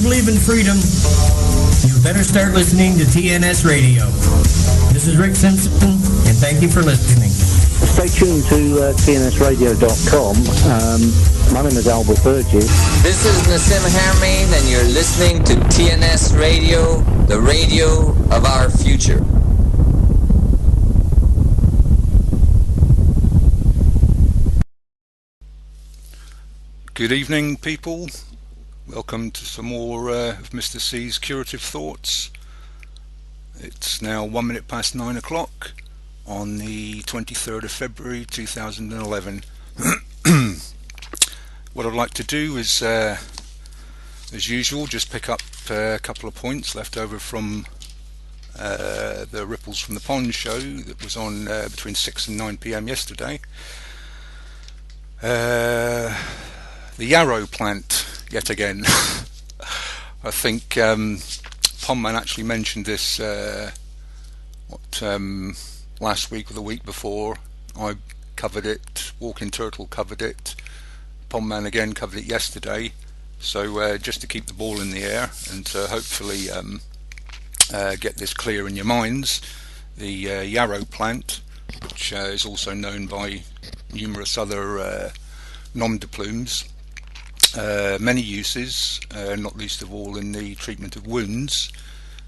believe in freedom, you better start listening to TNS Radio. This is Rick Simpson, and thank you for listening. Stay tuned to TNSradio.com. My name is Albert Burgess. This is Nassim Hamid, and you're listening to TNS Radio, the radio of our future. Good evening, people. Welcome to some more of Mr. C's Curative Thoughts. It's now 1 minute past 9 o'clock on the 23rd of February 2011. What I'd like to do is, as usual, just pick up a couple of points left over from the Ripples from the Pond show that was on between 6 and 9 p.m. yesterday. The yarrow plant, yet again. I think Pondman actually mentioned this last week or the week before. I covered it, Walking Turtle covered it, Pondman again covered it yesterday. So just to keep the ball in the air and to hopefully get this clear in your minds, the yarrow plant, which is also known by numerous other nom de plumes, many uses, not least of all in the treatment of wounds,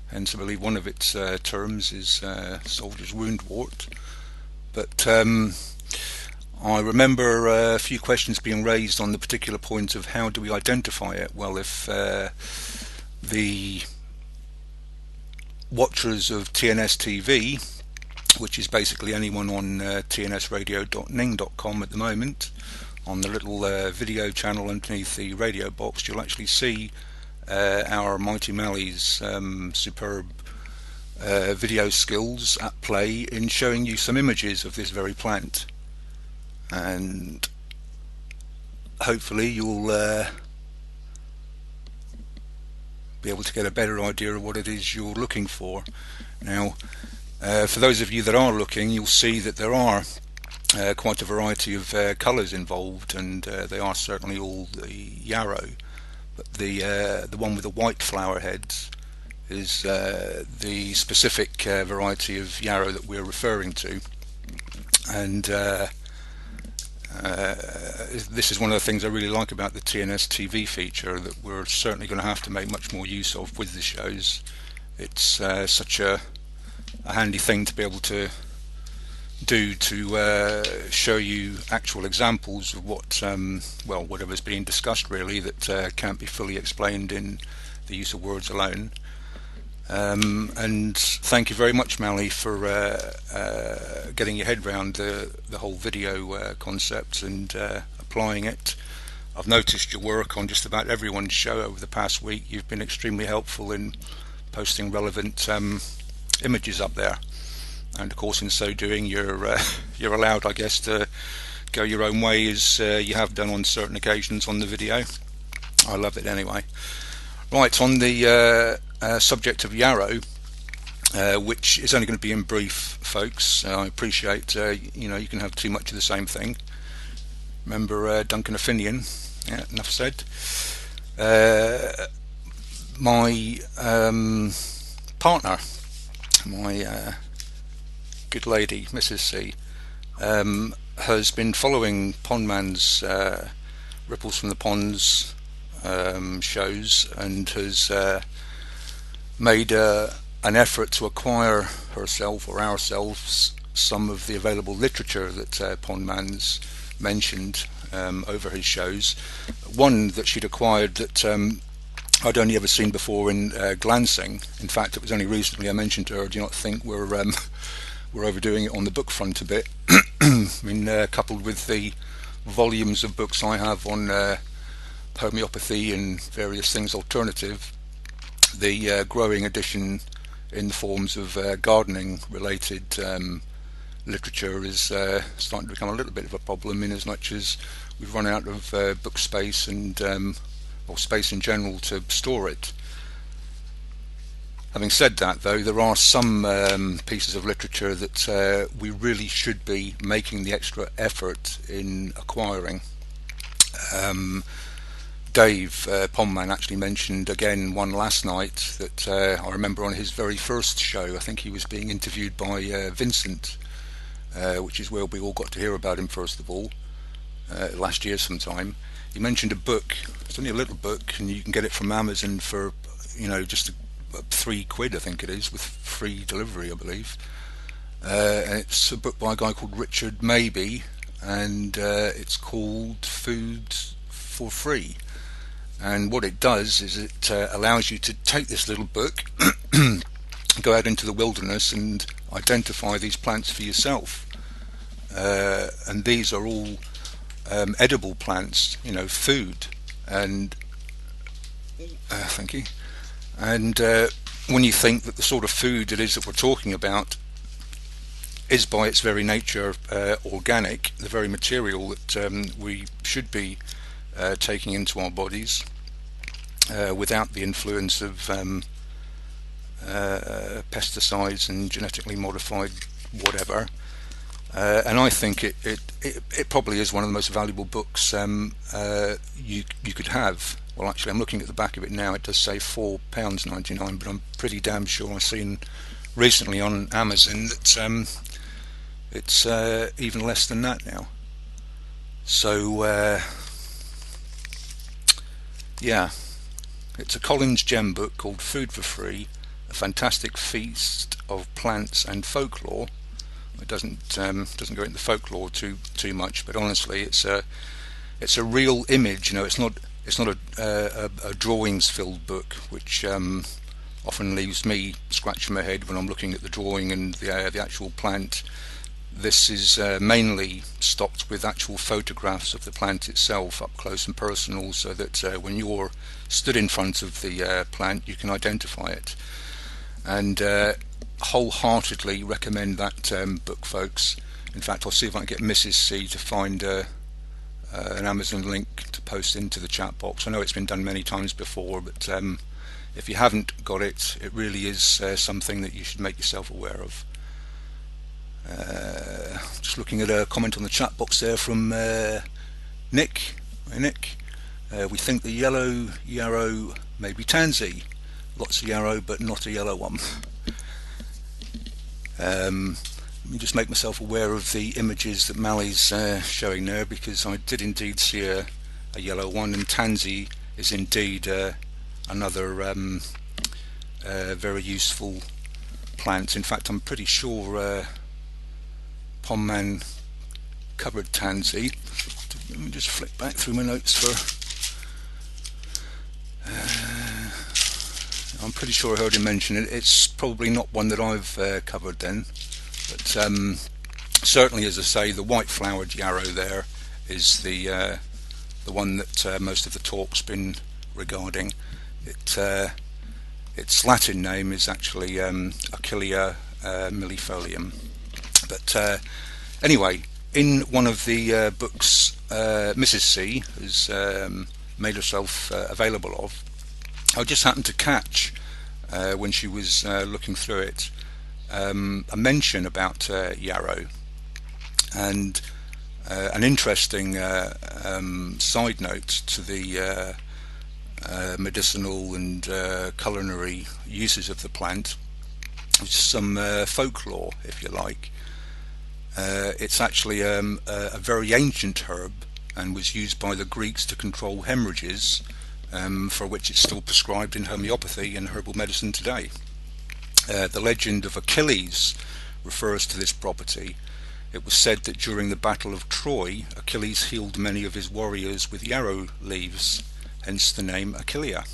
hence I believe one of its terms is soldier's woundwort. But I remember a few questions being raised on the particular point of how do we identify it. Well, if the watchers of TNS TV, which is basically anyone on tnsradio.ning.com at the moment, on the little video channel underneath the radio box, you'll actually see our Mighty Mally's superb video skills at play in showing you some images of this very plant, and hopefully you'll be able to get a better idea of what it is you're looking for. Now, for those of you that are looking, you'll see that there are quite a variety of colours involved, and they are certainly all the yarrow, but the one with the white flower heads is the specific variety of yarrow that we're referring to. And this is one of the things I really like about the TNS TV feature, that we're certainly going to have to make much more use of with the shows. It's such a handy thing to be able to do, to show you actual examples of what whatever's being discussed, really, that can't be fully explained in the use of words alone. And thank you very much, Mally, for getting your head round the whole video concept and applying it. I've noticed your work on just about everyone's show over the past week. You've been extremely helpful in posting relevant images up there. And of course, in so doing, you're allowed, I guess, to go your own way, as you have done on certain occasions on the video. I love it anyway. Right, on the subject of yarrow, which is only going to be in brief, folks. I appreciate you can have too much of the same thing. Remember Duncan O'Finian? Yeah, enough said. My partner, my good lady, Mrs. C, has been following Pondman's Ripples from the Ponds shows, and has made an effort to acquire herself or ourselves some of the available literature that Pondman's mentioned over his shows. One that she'd acquired that I'd only ever seen before in glancing. In fact, it was only recently I mentioned to her, do you not think we're overdoing it on the book front a bit? I mean, coupled with the volumes of books I have on homeopathy and various things alternative, the growing addition in the forms of gardening related literature is starting to become a little bit of a problem, in as much as we've run out of book space and or space in general to store it. Having said that, though, there are some pieces of literature that we really should be making the extra effort in acquiring. Dave Pondman actually mentioned again one last night that I remember on his very first show. I think he was being interviewed by Vincent, which is where we all got to hear about him first of all, last year sometime. He mentioned a book. It's only a little book, and you can get it from Amazon for, just £3, I think it is, with free delivery, I believe. And it's a book by a guy called Richard Maybe, and it's called Food for Free. And what it does is it allows you to take this little book, go out into the wilderness and identify these plants for yourself. And these are all edible plants, food. And thank you. And when you think that the sort of food it is that we're talking about is by its very nature organic, the very material that we should be taking into our bodies without the influence of pesticides and genetically modified whatever. And I think it probably is one of the most valuable books you could have. Well, actually, I'm looking at the back of it now. It does say £4.99, but I'm pretty damn sure I've seen recently on Amazon that it's even less than that now. So yeah, it's a Collins Gem book called Food for Free, a fantastic feast of plants and folklore. It doesn't go into folklore too much, but honestly, it's a real image. It's not a drawings filled book, which often leaves me scratching my head when I'm looking at the drawing and the actual plant. This is mainly stocked with actual photographs of the plant itself, up close and personal, so that when you're stood in front of the plant, you can identify it. And wholeheartedly recommend that book, folks. In fact, I'll see if I can get Mrs. C to find an Amazon link to post into the chat box. I know it's been done many times before, but if you haven't got it, it really is something that you should make yourself aware of. Just looking at a comment on the chat box there from Nick. Hey, Nick. We think the yellow yarrow may be tansy. Lots of yarrow, but not a yellow one. Let me just make myself aware of the images that Mally's showing there, because I did indeed see a yellow one, and tansy is indeed another very useful plant. In fact, I'm pretty sure Pondman covered tansy. Let me just flick back through my notes for... I'm pretty sure I heard him mention it. It's probably not one that I've covered then, but certainly, as I say, the white flowered yarrow there is the one that most of the talk's been regarding. Its Latin name is actually Achillea millifolium. But anyway, in one of the books Mrs. C has made herself available of, I just happened to catch when she was looking through it a mention about yarrow, and an interesting side note to the medicinal and culinary uses of the plant. It's some folklore, if you like. It's actually a very ancient herb and was used by the Greeks to control hemorrhages, for which it's still prescribed in homeopathy and herbal medicine today. The legend of Achilles refers to this property. It was said that during the Battle of Troy, Achilles healed many of his warriors with yarrow leaves, hence the name Achillea.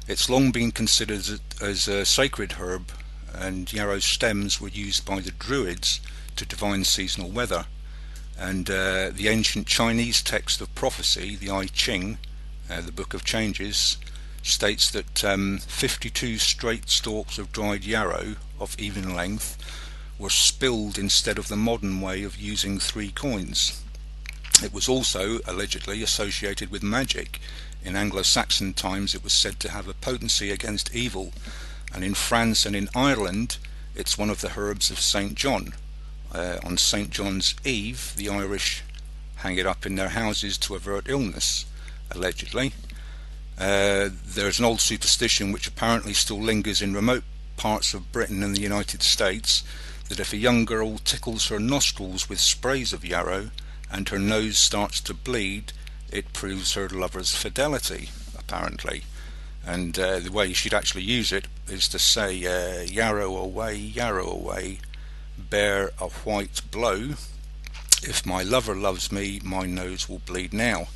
It's long been considered as a sacred herb, and yarrow stems were used by the Druids to divine seasonal weather. And the ancient Chinese text of prophecy, the I Ching, the Book of Changes, states that 52 straight stalks of dried yarrow of even length were spilled instead of the modern way of using 3 coins. It was also allegedly associated with magic. In Anglo-Saxon times it was said to have a potency against evil, and in France and in Ireland it's one of the herbs of St. John. On St. John's Eve, the Irish hang it up in their houses to avert illness, allegedly. There's an old superstition which apparently still lingers in remote parts of Britain and the United States, that if a young girl tickles her nostrils with sprays of yarrow and her nose starts to bleed, it proves her lover's fidelity, apparently. And the way she'd actually use it is to say, yarrow away, bear a white blow. If my lover loves me, my nose will bleed now.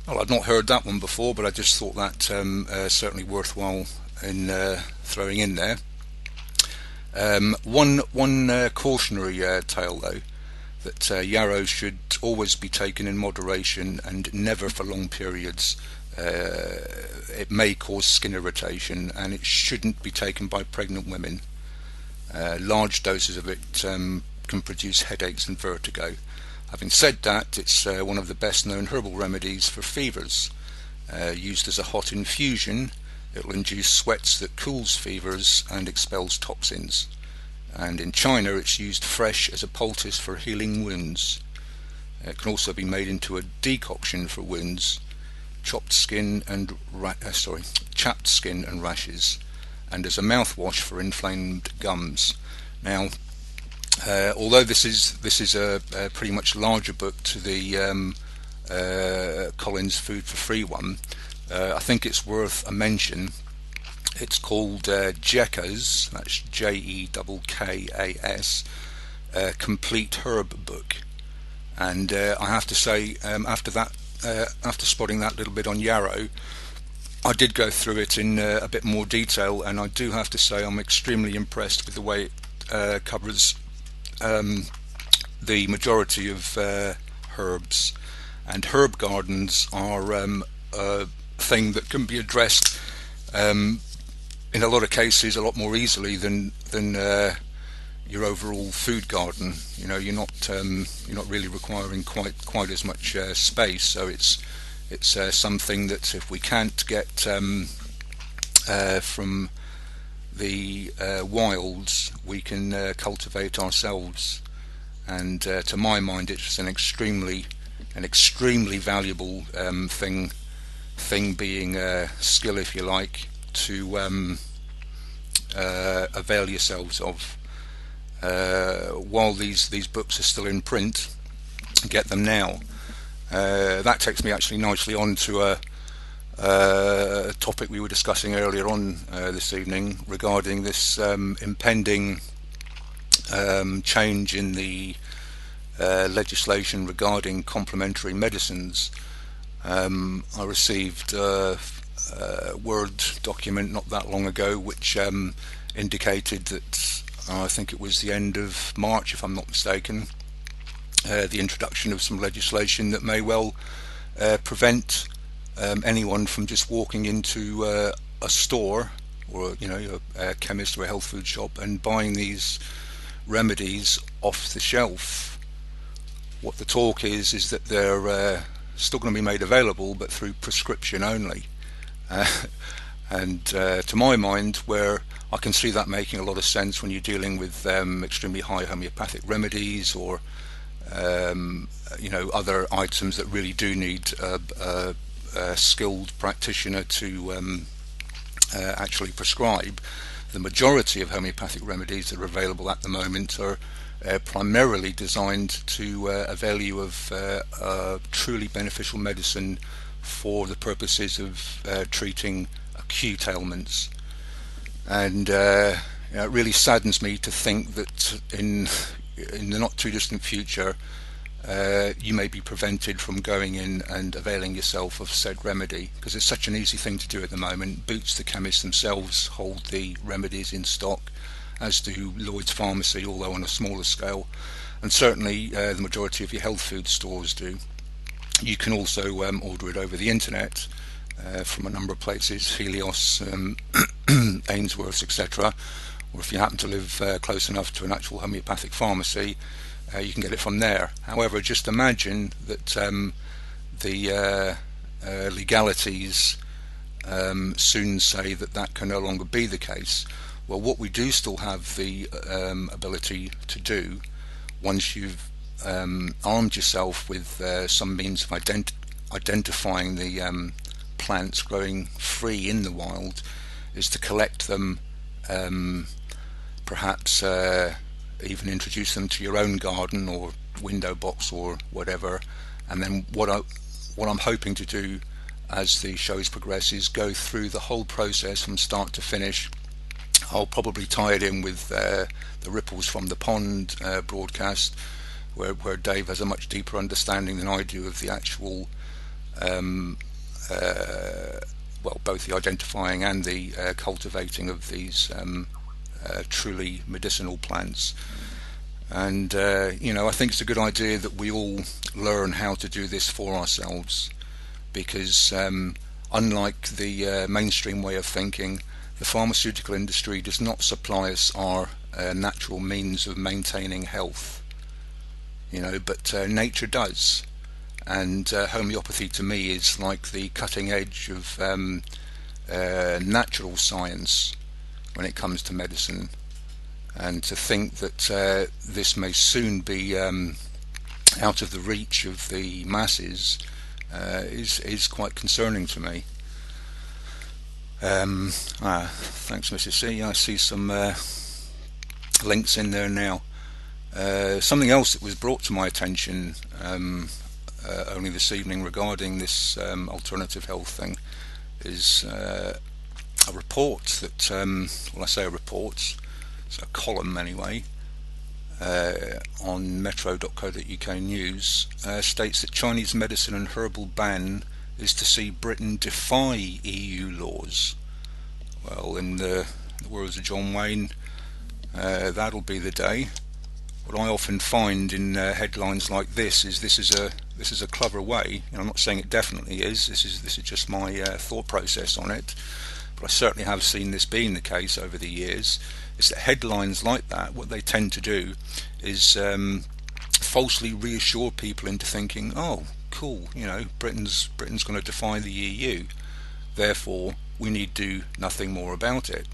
Well, I'd not heard that one before, but I just thought that certainly worthwhile in throwing in there. One cautionary tale, though, that yarrow should always be taken in moderation and never for long periods. It may cause skin irritation, and it shouldn't be taken by pregnant women. Large doses of it can produce headaches and vertigo. Having said that, it's one of the best known herbal remedies for fevers. Used as a hot infusion, it will induce sweats that cools fevers and expels toxins. And in China, it's used fresh as a poultice for healing wounds. It can also be made into a decoction for wounds, chapped skin and rashes, and as a mouthwash for inflamed gums. Now, although this is a pretty much larger book to the Collins Food for Free one, I think it's worth a mention. It's called Jekka's, that's Jekkas, Complete Herb Book. And I have to say, after spotting that little bit on yarrow, I did go through it in a bit more detail, and I do have to say I'm extremely impressed with the way it covers the majority of herbs. And herb gardens are a thing that can be addressed in a lot of cases a lot more easily than your overall food garden. You know, you're not really requiring quite as much space. So it's something that if we can't get from the wilds, we can cultivate ourselves. And to my mind, it's an extremely valuable thing being a skill, if you like, to avail yourselves of. While these books are still in print, get them now. That takes me actually nicely on to a topic we were discussing earlier on this evening regarding this impending change in the legislation regarding complementary medicines. I received a Word document not that long ago which indicated that I think it was the end of March, if I'm not mistaken, the introduction of some legislation that may well prevent anyone from just walking into a store or a chemist or a health food shop and buying these remedies off the shelf. What the talk is that they're still going to be made available, but through prescription only. And to my mind, where I can see that making a lot of sense when you're dealing with extremely high homeopathic remedies or other items that really do need a skilled practitioner to actually prescribe. The majority of homeopathic remedies that are available at the moment are primarily designed to avail you of truly beneficial medicine for the purposes of treating acute ailments. And it really saddens me to think that in the not too distant future you may be prevented from going in and availing yourself of said remedy, because it's such an easy thing to do at the moment. Boots, the chemists themselves, hold the remedies in stock, as do Lloyd's Pharmacy, although on a smaller scale, and certainly the majority of your health food stores do. You can also order it over the internet from a number of places, Helios, Ainsworth's, etc. Or if you happen to live close enough to an actual homeopathic pharmacy, you can get it from there. However, just imagine that the legalities soon say that can no longer be the case. Well, what we do still have the ability to do, once you've armed yourself with some means of identifying the plants growing free in the wild is to collect them, perhaps even introduce them to your own garden or window box or whatever. And then what I'm hoping to do as the shows progress is go through the whole process from start to finish. I'll probably tie it in with the Ripples from the Pond broadcast, where Dave has a much deeper understanding than I do of the actual both the identifying and the cultivating of these truly medicinal plants. And I think it's a good idea that we all learn how to do this for ourselves, because unlike the mainstream way of thinking, the pharmaceutical industry does not supply us our natural means of maintaining health, but nature does. And homeopathy to me is like the cutting edge of natural science when it comes to medicine. And to think that this may soon be out of the reach of the masses is quite concerning to me. Thanks, Mrs. C. I see some links in there now. Something else that was brought to my attention only this evening regarding this alternative health thing is a report that, I say a report, it's a column anyway, on metro.co.uk news, states that Chinese medicine and herbal ban is to see Britain defy EU laws. Well, in the words of John Wayne, that'll be the day. What I often find in headlines like this is a clever way. I'm not saying it definitely is. This is just my thought process on it. But I certainly have seen this being the case over the years. Is that headlines like that, what they tend to do is falsely reassure people into thinking, oh, cool, Britain's going to defy the EU, therefore we need do nothing more about it.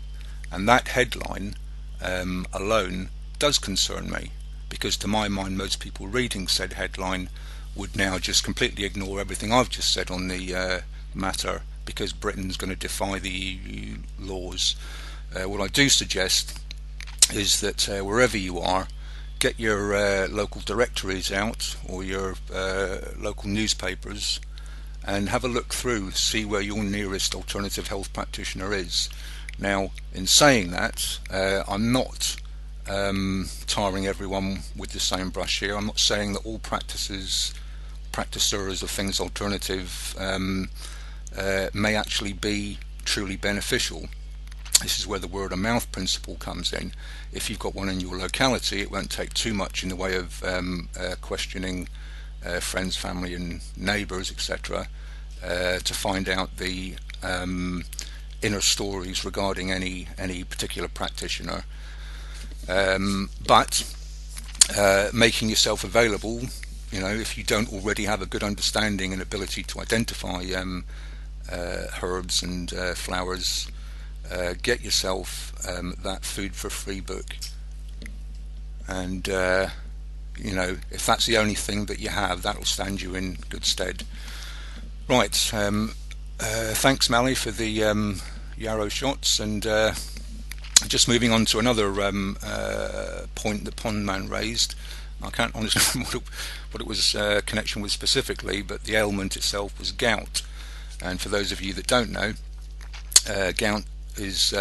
And that headline alone does concern me, because to my mind most people reading said headline would now just completely ignore everything I've just said on the matter, because Britain's going to defy the EU laws. What I do suggest is that wherever you are, get your local directories out or your local newspapers and have a look through, see where your nearest alternative health practitioner is. Now, in saying that, I'm not tarring everyone with the same brush here. I'm not saying that all practitioners of things alternative may actually be truly beneficial. This is where the word of mouth principle comes in. If you've got one in your locality, it won't take too much in the way of questioning friends, family and neighbours, etc., to find out the inner stories regarding any particular practitioner. But making yourself available, if you don't already have a good understanding and ability to identify herbs and flowers, get yourself that Food for Free book, and if that's the only thing that you have, that'll stand you in good stead. Right, thanks Mally for the yarrow shots, and just moving on to another point that Pondman raised. I can't honestly remember what it was connection with specifically, but the ailment itself was gout. And for those of you that don't know, gout is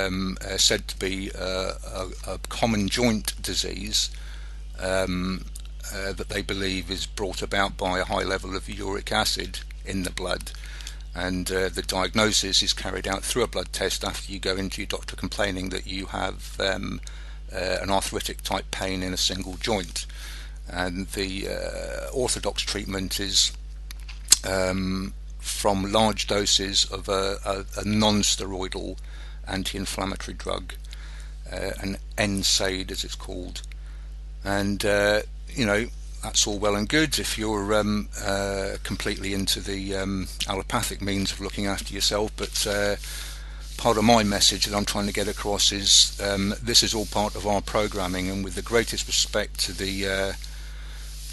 said to be a common joint disease that they believe is brought about by a high level of uric acid in the blood, and the diagnosis is carried out through a blood test after you go into your doctor complaining that you have an arthritic type pain in a single joint. And the orthodox treatment is from large doses of a non-steroidal anti-inflammatory drug, an NSAID as it's called. And that's all well and good if you're completely into the allopathic means of looking after yourself, but part of my message that I'm trying to get across is this is all part of our programming, and with the greatest respect to the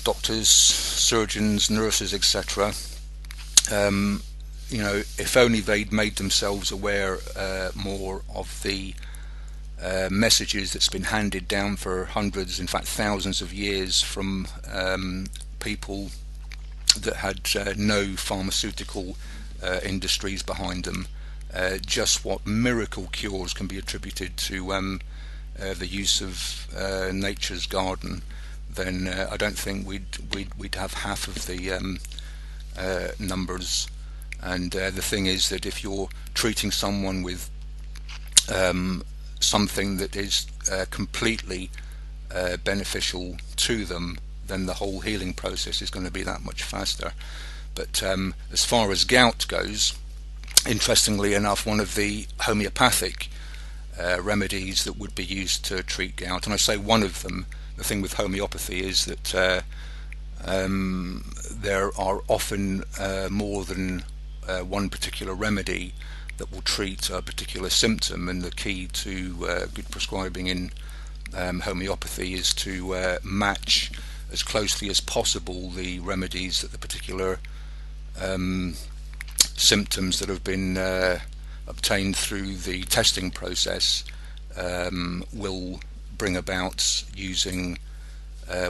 doctors, surgeons, nurses, etc., if only they'd made themselves aware more of the messages that's been handed down for hundreds, in fact thousands of years from people that had no pharmaceutical industries behind them, just what miracle cures can be attributed to the use of nature's garden, then I don't think we'd have half of the numbers. And the thing is that if you're treating someone with something that is completely beneficial to them, then the whole healing process is going to be that much faster. But as far as gout goes, interestingly enough, one of the homeopathic remedies that would be used to treat gout, and I say one of them, the thing with homeopathy is that there are often more than one particular remedy that will treat a particular symptom, and the key to good prescribing in homeopathy is to match as closely as possible the remedies that the particular symptoms that have been obtained through the testing process will bring about using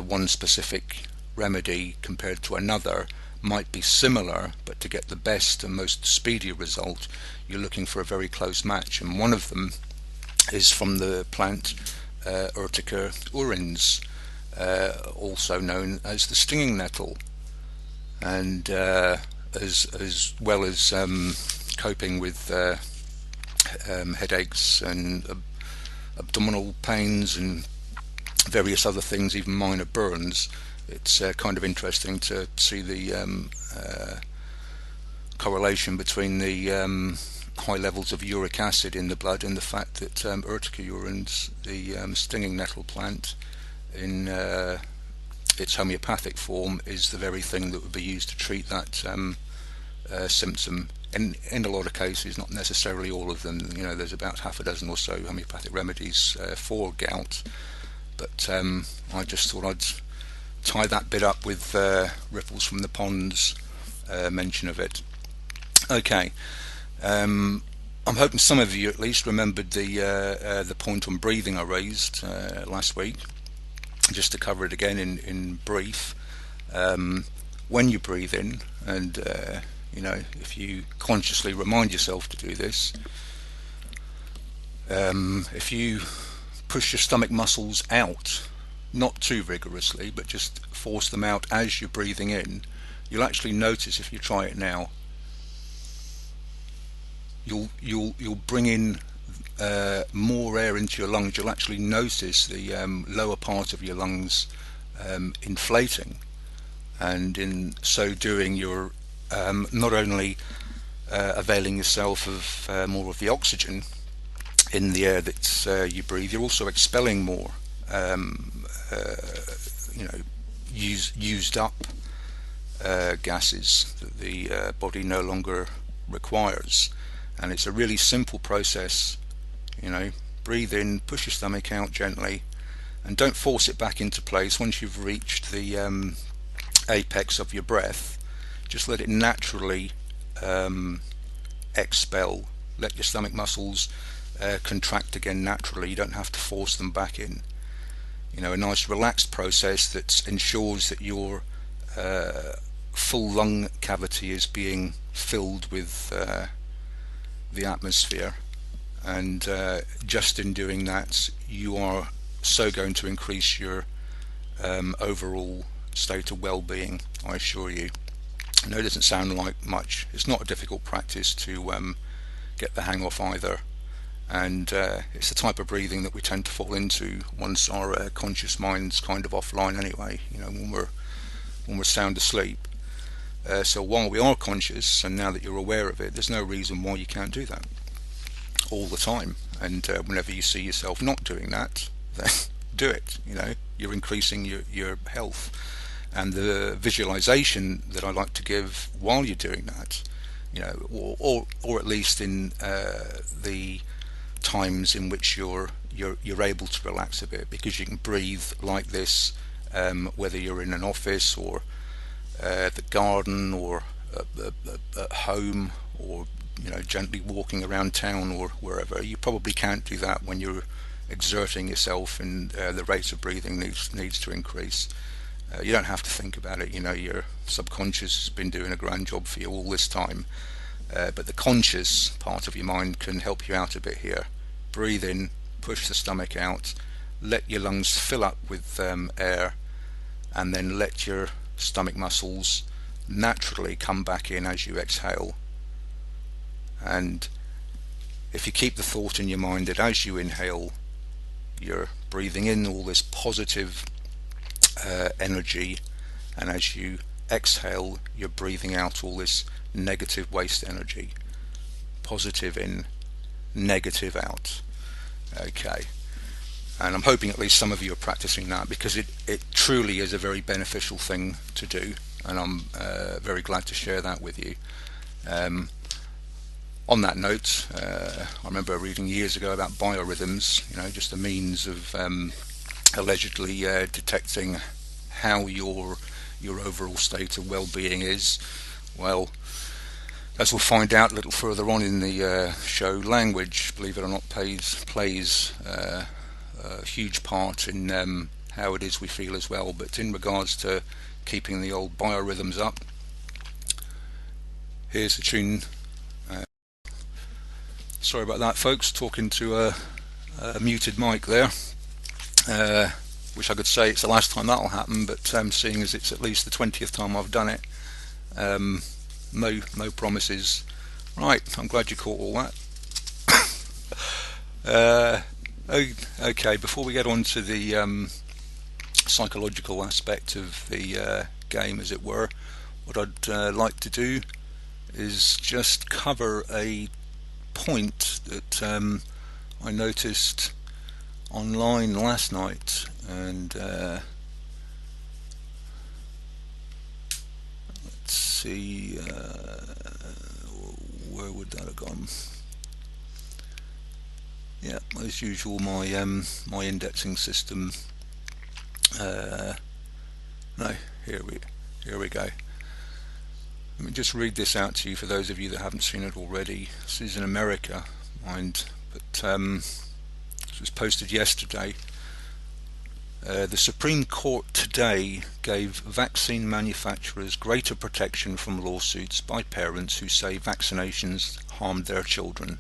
one specific remedy compared to another might be similar, but to get the best and most speedy result, you're looking for a very close match. And one of them is from the plant Urtica urens, also known as the stinging nettle. And as well as coping with headaches and abdominal pains and various other things, even minor burns, it's kind of interesting to see the correlation between the high levels of uric acid in the blood and the fact that Urtica urens, the stinging nettle plant, in its homeopathic form, is the very thing that would be used to treat that symptom. In a lot of cases, not necessarily all of them. There's about half a dozen or so homeopathic remedies for gout, but I just thought I'd tie that bit up with Ripples from the Pond's mention of it. Okay, I'm hoping some of you at least remembered the point on breathing I raised last week. Just to cover it again in brief, when you breathe in, and if you consciously remind yourself to do this, if you push your stomach muscles out, not too vigorously, but just force them out as you're breathing in, you'll actually notice, if you try it now, you'll bring in more air into your lungs. You'll actually notice the lower part of your lungs inflating, and in so doing you're not only availing yourself of more of the oxygen in the air that you breathe, you're also expelling more used up gases that the body no longer requires. And it's a really simple process. Breathe in, push your stomach out gently, and don't force it back into place. Once you've reached the apex of your breath, just let it naturally expel. Let your stomach muscles contract again naturally. You don't have to force them back in. A nice relaxed process that ensures that your full lung cavity is being filled with the atmosphere, and just in doing that you are so going to increase your overall state of well-being, I assure you. I know it doesn't sound like much. It's not a difficult practice to get the hang of either, and it's the type of breathing that we tend to fall into once our conscious mind's kind of offline anyway, when we're sound asleep. So while we are conscious, and now that you're aware of it, there's no reason why you can't do that all the time. And whenever you see yourself not doing that, then do it. You're increasing your health. And the visualization that I like to give while you're doing that, or at least in the times in which you're able to relax a bit, because you can breathe like this whether you're in an office or the garden or at home, or gently walking around town or wherever. You probably can't do that when you're exerting yourself, and the rate of breathing needs to increase. You don't have to think about it. Your subconscious has been doing a grand job for you all this time. But the conscious part of your mind can help you out a bit here. Breathe in, push the stomach out, let your lungs fill up with air, and then let your stomach muscles naturally come back in as you exhale. And if you keep the thought in your mind that as you inhale, you're breathing in all this positive energy, and as you exhale, you're breathing out all this negative waste energy. Positive in, negative out. Okay. And I'm hoping at least some of you are practicing that, because it truly is a very beneficial thing to do, and I'm very glad to share that with you. On that note, I remember reading years ago about biorhythms, just a means of allegedly detecting how your overall state of well-being is. Well, as we'll find out a little further on in the show, language, believe it or not, plays a huge part in how it is we feel as well. But in regards to keeping the old biorhythms up, here's the tune. Sorry about that, folks, talking to a muted mic there. Wish I could say it's the last time that'll happen, but seeing as it's at least the 20th time I've done it, no promises. Right, I'm glad you caught all that. Okay, before we get on to the psychological aspect of the game, as it were, what I'd like to do is just cover a point that I noticed online last night, and let's see, where would that have gone? Yeah, as usual, my indexing system. No, here we go. Let me just read this out to you for those of you that haven't seen it already. This is in America, mind, but this was posted yesterday. The Supreme Court today gave vaccine manufacturers greater protection from lawsuits by parents who say vaccinations harmed their children,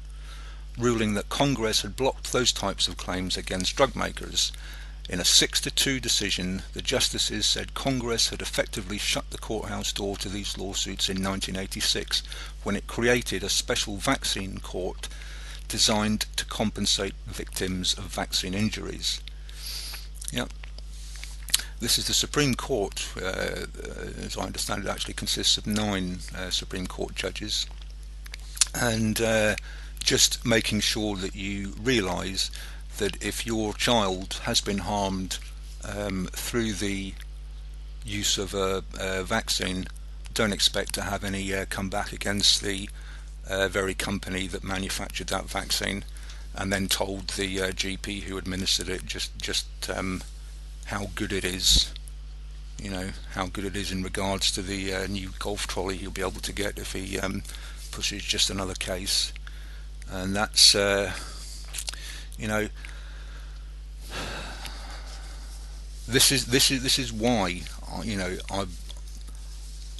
ruling that Congress had blocked those types of claims against drug makers. In a 6-2 decision, the justices said Congress had effectively shut the courthouse door to these lawsuits in 1986, when it created a special vaccine court designed to compensate victims of vaccine injuries. Yep. This is the Supreme Court. As I understand, it actually consists of 9 Supreme Court judges. And just making sure that you realise that if your child has been harmed through the use of a vaccine, don't expect to have any comeback against the very company that manufactured that vaccine, and then told the GP who administered it just how good it is, how good it is in regards to the new golf trolley he'll be able to get if he pushes just another case. And that's this is why I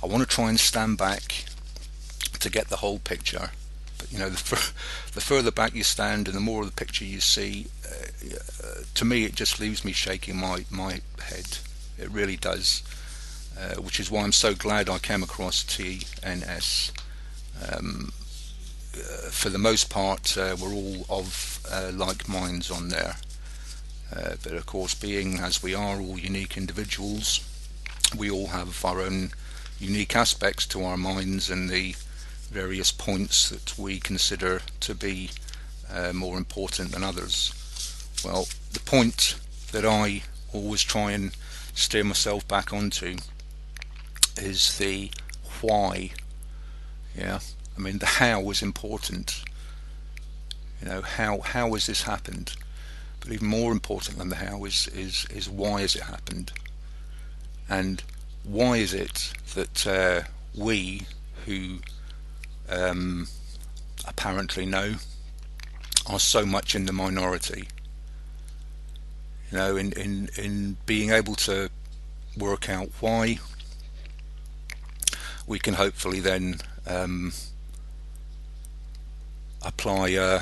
want to try and stand back to get the whole picture. But the further back you stand and the more of the picture you see, to me it just leaves me shaking my head. It really does, which is why I'm so glad I came across TNS. For the most part, we're all of like minds on there. But of course, being as we are all unique individuals, we all have our own unique aspects to our minds and the various points that we consider to be more important than others. Well, the point that I always try and steer myself back onto is the why. Yeah, I mean, the how is important. How has this happened? But even more important than the how is why has it happened? And why is it that we who apparently know are so much in the minority. You know, in being able to work out why, we can hopefully then apply a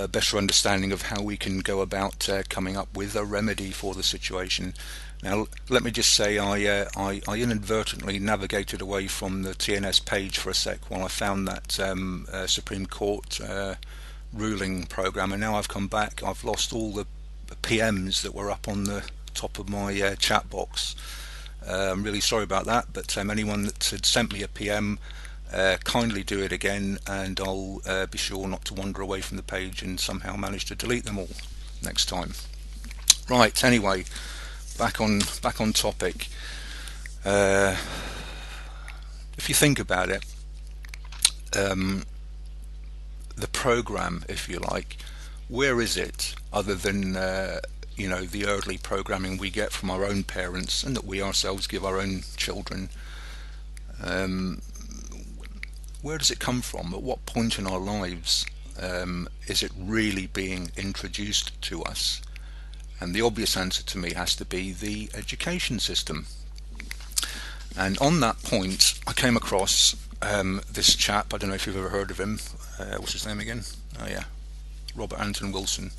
better understanding of how we can go about coming up with a remedy for the situation. Now, let me just say I inadvertently navigated away from the TNS page for a sec while I found that Supreme Court ruling program, and now I've come back. I've lost all the PMs that were up on the top of my chat box. I'm really sorry about that, but anyone that had sent me a PM, kindly do it again, and I'll be sure not to wander away from the page and somehow manage to delete them all next time. Right, anyway, back on topic. If you think about it, the program, if you like, where is it other than the early programming we get from our own parents and that we ourselves give our own children? Where does it come from? At what point in our lives is it really being introduced to us? And the obvious answer to me has to be the education system. And on that point, I came across this chap. I don't know if you've ever heard of him. What's his name again? Oh yeah, Robert Anton Wilson.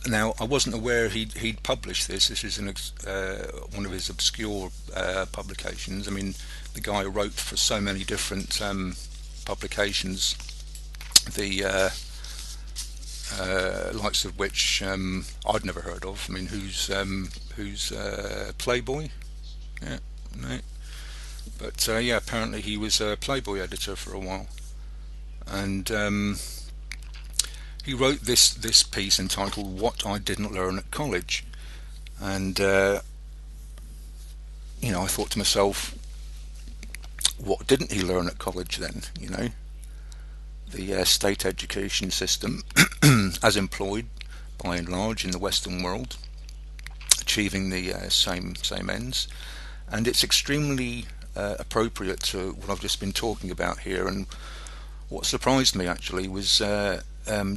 Now, I wasn't aware he'd published this. This is one of his obscure publications. I mean, the guy wrote for so many different publications, the likes of which I'd never heard of. I mean, who's Playboy? Yeah, no. But yeah, apparently he was a Playboy editor for a while, and he wrote this piece entitled "What I Didn't Learn at College," and I thought to myself, what didn't he learn at college then? The state education system, as employed by and large in the Western world, achieving the same ends, and it's extremely appropriate to what I've just been talking about here. And what surprised me actually was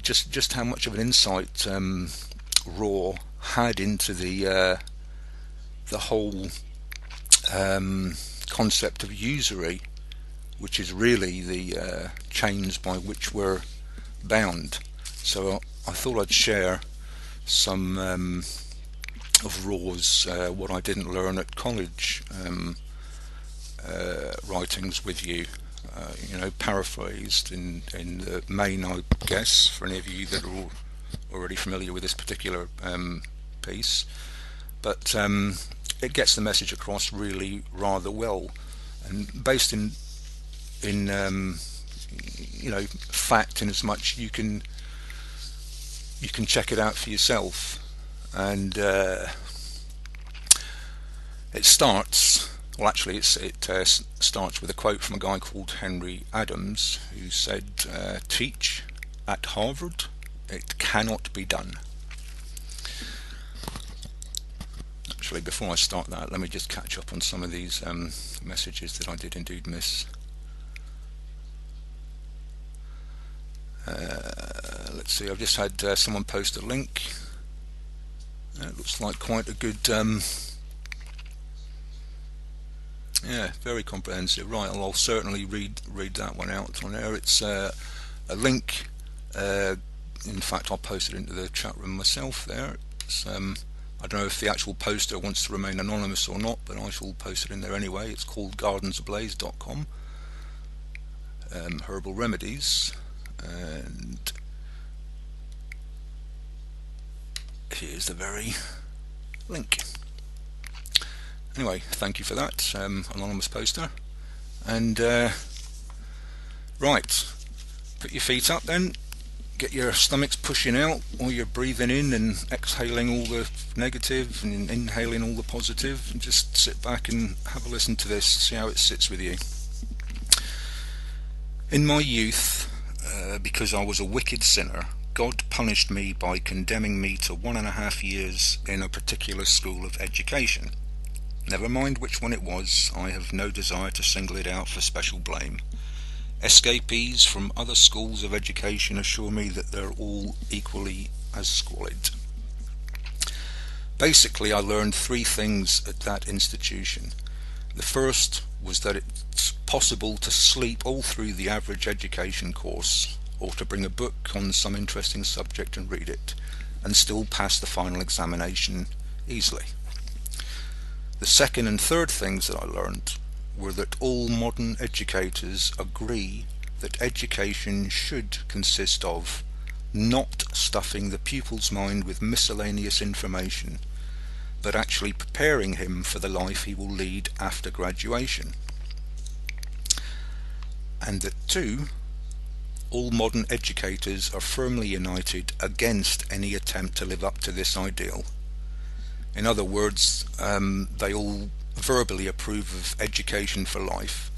just how much of an insight Raw had into the whole concept of usury, which is really the chains by which we're bound. So I thought I'd share some of Raw's What I Didn't Learn at College writings with you, paraphrased in the main, I guess, for any of you that are already familiar with this particular piece. But it gets the message across really rather well, and based in fact, in as much you can check it out for yourself. And it starts. Well, actually, it starts with a quote from a guy called Henry Adams, who said, "Teach at Harvard, it cannot be done." Actually, before I start that, let me just catch up on some of these messages that I did indeed miss. Let's see, I've just had someone post a link. It looks like quite a good... yeah, very comprehensive. Right, I'll certainly read that one out on air. It's a link. In fact, I'll post it into the chat room myself there. It's, I don't know if the actual poster wants to remain anonymous or not, but I shall post it in there anyway. It's called gardensablaze.com, herbal remedies, and here's the very link. Anyway, thank you for that, anonymous poster. And right, put your feet up then, get your stomachs pushing out while you're breathing in and exhaling all the negative and inhaling all the positive, and just sit back and have a listen to this, see how it sits with you. In my youth, because I was a wicked sinner, God punished me by condemning me to 1.5 years in a particular school of education. Never mind which one it was, I have no desire to single it out for special blame. Escapees from other schools of education assure me that they're all equally as squalid. Basically, I learned three things at that institution. The first was that it's possible to sleep all through the average education course, or to bring a book on some interesting subject and read it, and still pass the final examination easily. The second and third things that I learned were that all modern educators agree that education should consist of not stuffing the pupil's mind with miscellaneous information, but actually preparing him for the life he will lead after graduation. And that two, all modern educators are firmly united against any attempt to live up to this ideal. In other words, they all verbally approve of education for life,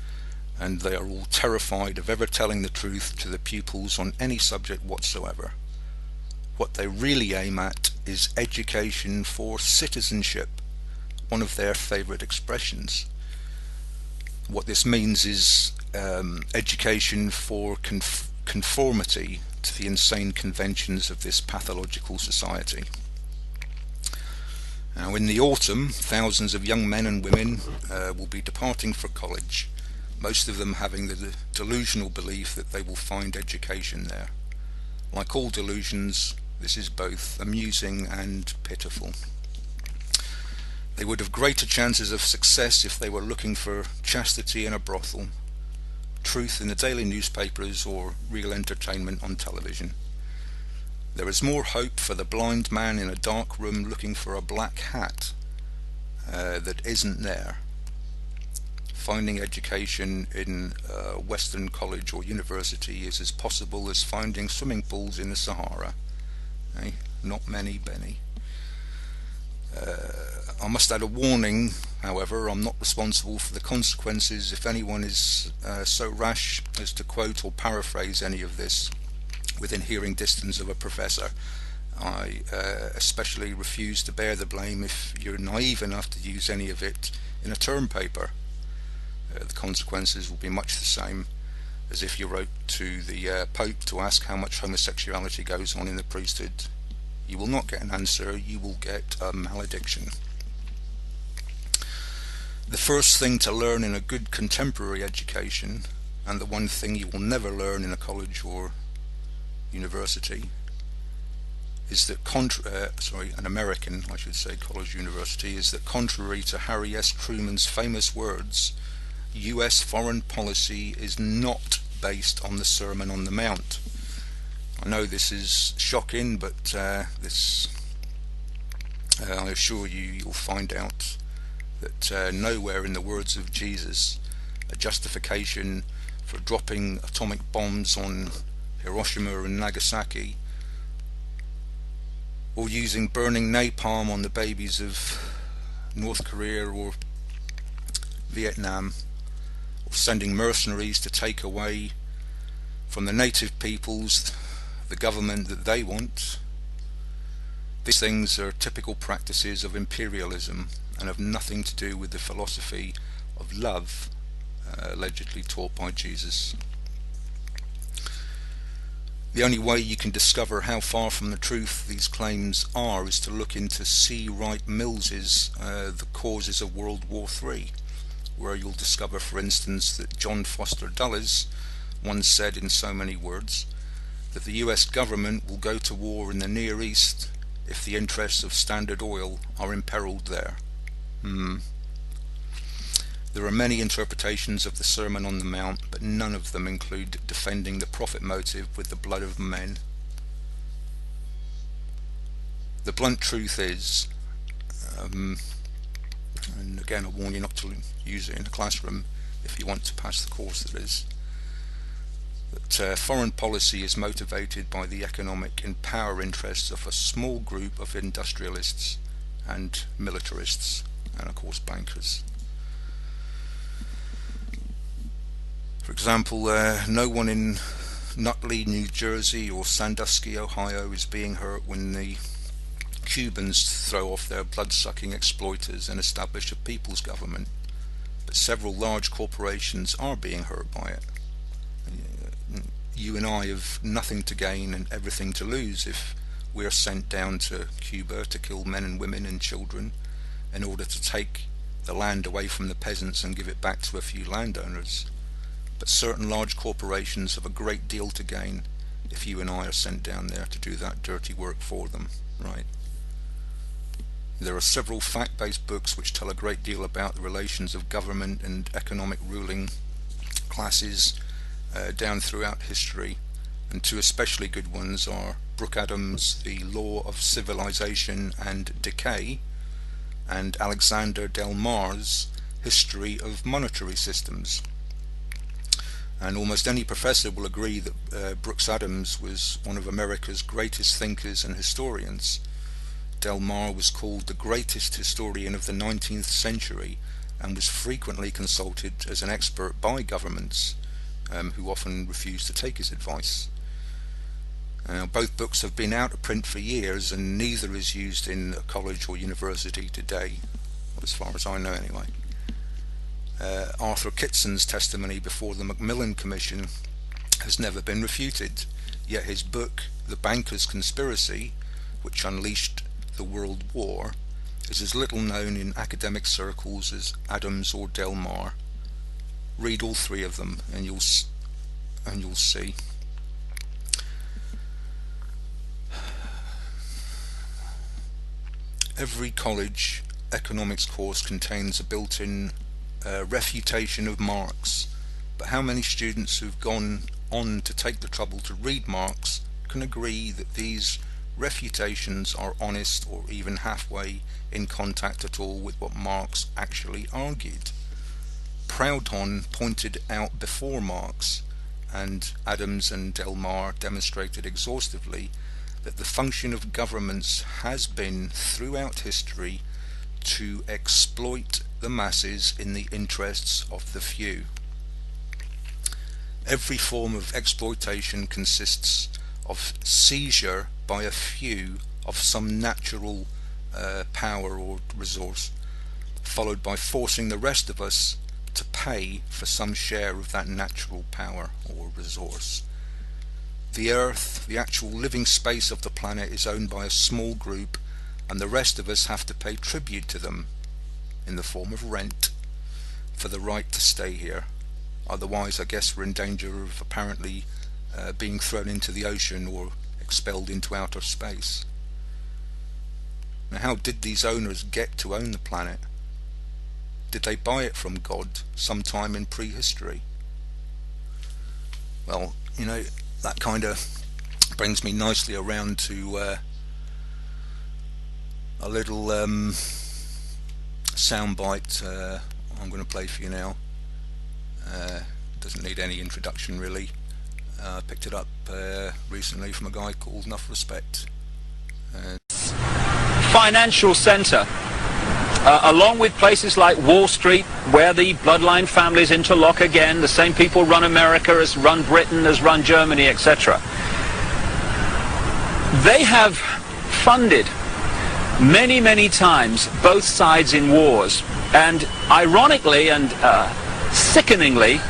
and they are all terrified of ever telling the truth to the pupils on any subject whatsoever. What they really aim at is education for citizenship, one of their favourite expressions. What this means is education for conformity to the insane conventions of this pathological society. Now, in the autumn, thousands of young men and women will be departing for college, most of them having the delusional belief that they will find education there. Like all delusions, this is both amusing and pitiful. They would have greater chances of success if they were looking for chastity in a brothel, truth in the daily newspapers, or real entertainment on television. There is more hope for the blind man in a dark room looking for a black hat that isn't there. Finding education in a Western college or university is as possible as finding swimming pools in the Sahara. Not many, Benny. I must add a warning, however. I'm not responsible for the consequences if anyone is so rash as to quote or paraphrase any of this within hearing distance of a professor. I especially refuse to bear the blame if you're naive enough to use any of it in a term paper. The consequences will be much the same as if you wrote to the Pope to ask how much homosexuality goes on in the priesthood. You will not get an answer, you will get a malediction. The first thing to learn in a good contemporary education, and the one thing you will never learn in a college or university, is that an American, I should say, college university, is that contrary to Harry S. Truman's famous words, US foreign policy is not based on the Sermon on the Mount. I know this is shocking, but I assure you, you'll find out that nowhere in the words of Jesus a justification for dropping atomic bombs on Hiroshima and Nagasaki, or using burning napalm on the babies of North Korea or Vietnam, or sending mercenaries to take away from the native peoples the government that they want. These things are typical practices of imperialism and have nothing to do with the philosophy of love allegedly taught by Jesus. The only way you can discover how far from the truth these claims are is to look into C. Wright Mills's The Causes of World War III, where you'll discover, for instance, that John Foster Dulles once said in so many words that the US government will go to war in the Near East if the interests of Standard Oil are imperiled there. There are many interpretations of the Sermon on the Mount, but none of them include defending the profit motive with the blood of men. The blunt truth is, and again I warn you not to use it in a classroom if you want to pass the course, that is, that foreign policy is motivated by the economic and power interests of a small group of industrialists and militarists, and of course bankers. For example, no one in Nutley, New Jersey or Sandusky, Ohio is being hurt when the Cubans throw off their blood-sucking exploiters and establish a people's government, but several large corporations are being hurt by it. You and I have nothing to gain and everything to lose if we're sent down to Cuba to kill men and women and children in order to take the land away from the peasants and give it back to a few landowners. But certain large corporations have a great deal to gain if you and I are sent down there to do that dirty work for them, right? There are several fact-based books which tell a great deal about the relations of government and economic ruling classes down throughout history, and two especially good ones are Brooke Adams' The Law of Civilization and Decay, and Alexander Del Mar's History of Monetary Systems. And almost any professor will agree that Brooks Adams was one of America's greatest thinkers and historians. Del Mar was called the greatest historian of the 19th century and was frequently consulted as an expert by governments who often refused to take his advice. Both books have been out of print for years, and neither is used in a college or university today, as far as I know anyway. Arthur Kitson's testimony before the Macmillan Commission has never been refuted, yet his book, The Bankers' Conspiracy, which unleashed the World War, is as little known in academic circles as Adams or Del Mar. Read all three of them and you'll see. Every college economics course contains a built-in refutation of Marx, but how many students who've gone on to take the trouble to read Marx can agree that these refutations are honest or even halfway in contact at all with what Marx actually argued? Proudhon pointed out before Marx, and Adams and Del Mar demonstrated exhaustively, that the function of governments has been throughout history to exploit the masses in the interests of the few. Every form of exploitation consists of seizure by a few of some natural power or resource, followed by forcing the rest of us to pay for some share of that natural power or resource. The Earth, the actual living space of the planet, is owned by a small group, and the rest of us have to pay tribute to them in the form of rent for the right to stay here. Otherwise, I guess we're in danger of apparently being thrown into the ocean or expelled into outer space. Now, how did these owners get to own the planet? Did they buy it from God sometime in prehistory? Well, you know, that kind of brings me nicely around to a little soundbite I'm going to play for you now. Doesn't need any introduction really. I picked it up recently from a guy called Enough Respect. Financial center, along with places like Wall Street, where the bloodline families interlock again. The same people run America as run Britain, as run Germany, etc. They have funded many, many times both sides in wars. And ironically and sickeningly,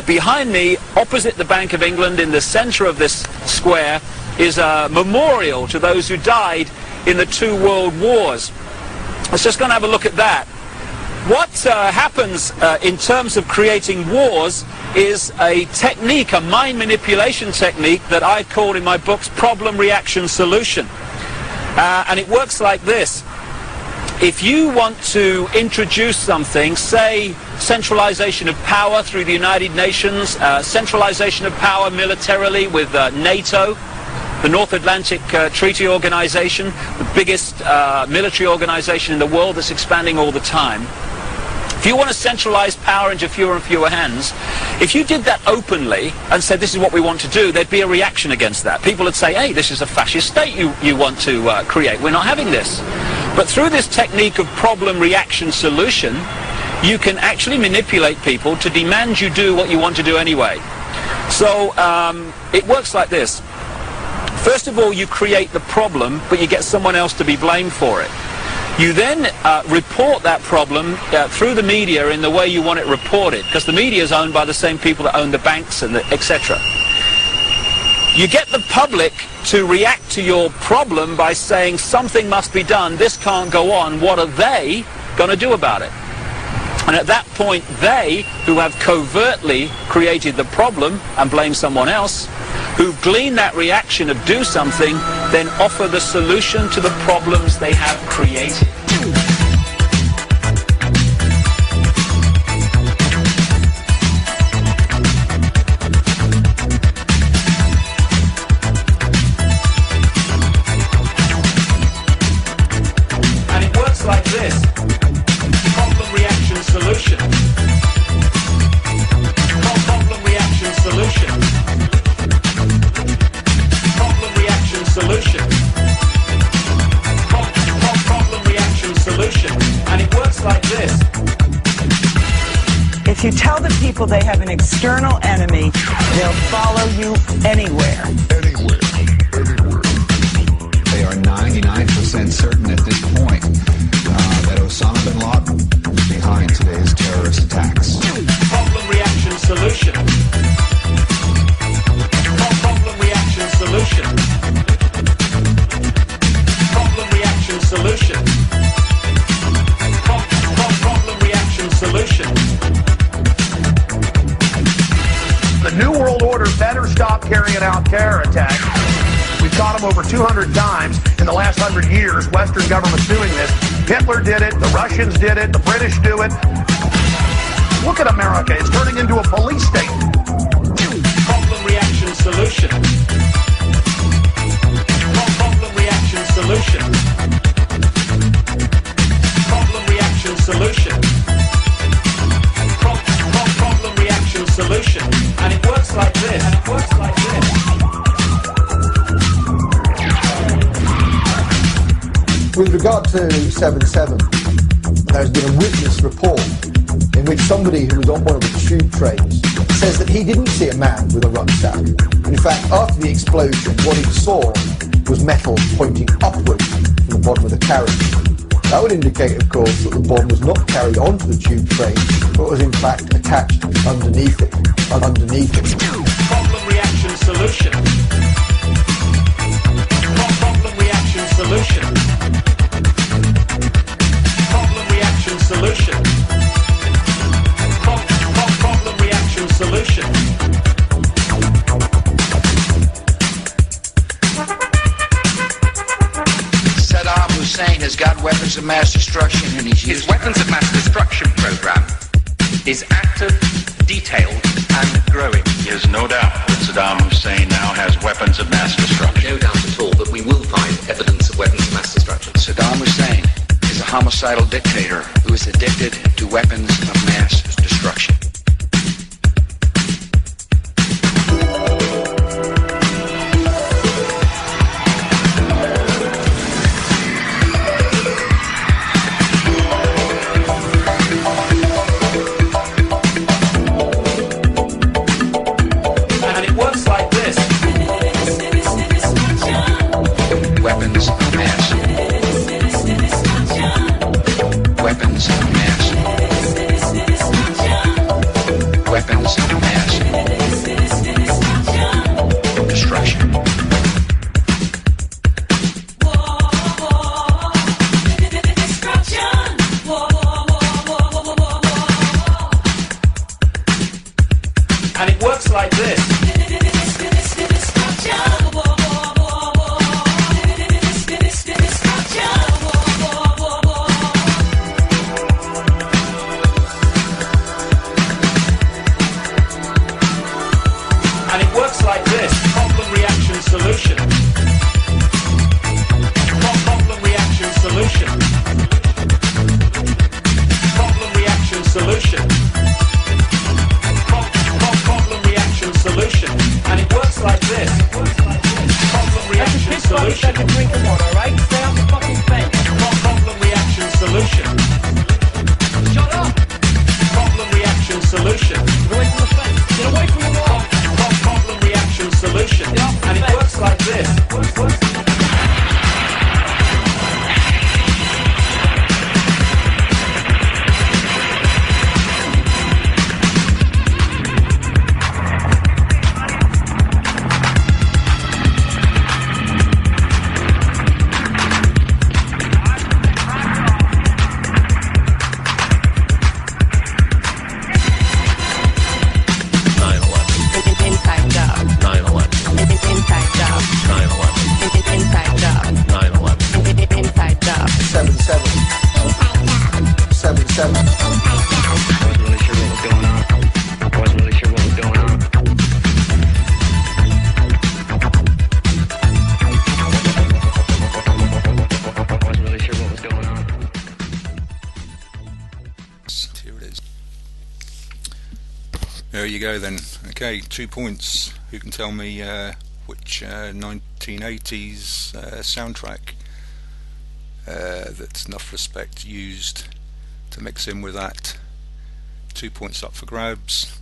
behind me, opposite the Bank of England, in the center of this square, is a memorial to those who died in the two world wars. Let's just go and have a look at that. What happens in terms of creating wars is a technique, a mind manipulation technique that I call in my books problem, reaction, solution. And it works like this. If you want to introduce something, say centralization of power through the United Nations, centralization of power militarily with NATO, the North Atlantic Treaty Organization, the biggest military organization in the world that's expanding all the time. If you want to centralize power into fewer and fewer hands, if you did that openly and said this is what we want to do, there'd be a reaction against that. People would say, hey, this is a fascist state you want to create. We're not having this. But through this technique of problem, reaction, solution, you can actually manipulate people to demand you do what you want to do anyway. So it works like this. First of all, you create the problem, but you get someone else to be blamed for it. You then report that problem through the media in the way you want it reported, because the media is owned by the same people that own the banks and etc. You get the public to react to your problem by saying something must be done, this can't go on, what are they going to do about it? And at that point, they, who have covertly created the problem and blame someone else, who've gleaned that reaction of do something, then offer the solution to the problems they have created. And it works like this. Problem, reaction, solution. Problem, reaction, solution. Problem, reaction, solution. Problem, reaction, solution. And it works like this. If you tell the people they have an external enemy, they'll follow you anywhere. They are 99% certain at this point that Osama bin Laden is behind today's terrorist attacks. Problem, reaction, solution. Problem, reaction, solution. Problem, reaction, solution. Problem, reaction, solution. The New World Order better stop carrying out terror attacks. We've caught them over 200 times in the last 100 years. Western governments doing this. Hitler did it. The Russians did it. The British do it. Look at America. It's turning into a police state. Problem, reaction, solution. Problem, reaction, solution. Problem, reaction, solution. Problem, reaction, solution. And it works like this. And it works like this. With regard to 7/7, there's been a witness report in which somebody who was on one of the tube trains says that he didn't see a man with a rucksack. In fact, after the explosion, what he saw was metal pointing upwards from the bottom of the carriage. That would indicate, of course, that the bomb was not carried onto the tube train, but was in fact attached underneath it. Problem, reaction, solution. Problem, reaction, solution. Problem, reaction, solution. Problem, reaction, solution. Saddam Hussein has got weapons of mass destruction, and he's used his weapons of mass destruction program is active, detailed, and growing. There's no doubt that Saddam Hussein now has weapons of mass destruction. No doubt at all that we will find evidence of weapons of mass destruction. Saddam Hussein is a homicidal dictator who is addicted to weapons of mass destruction. Weapons of mass. Weapons of mass. Weapons of mass. Destruction. And it works like this. And it works like this. Problem, reaction, solution. Problem, reaction, solution. Problem, reaction, solution. Problem, reaction, solution. And it works like this. There you go then. Okay, 2 points. Who can tell me which 1980s soundtrack that Enough Respect used to mix in with that? 2 points up for grabs.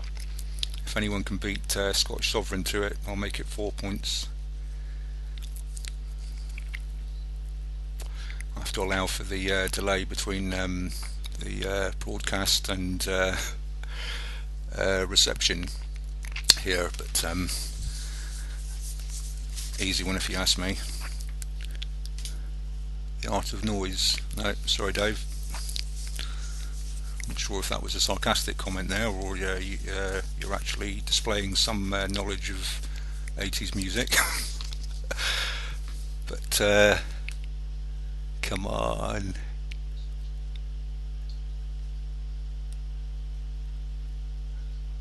If anyone can beat Scottish Sovereign to it, I'll make it 4 points. I have to allow for the delay between the broadcast and reception here, but easy one if you ask me. The Art of Noise. No, sorry Dave. I'm not sure if that was a sarcastic comment there, or you're actually displaying some knowledge of 80s music. But come on.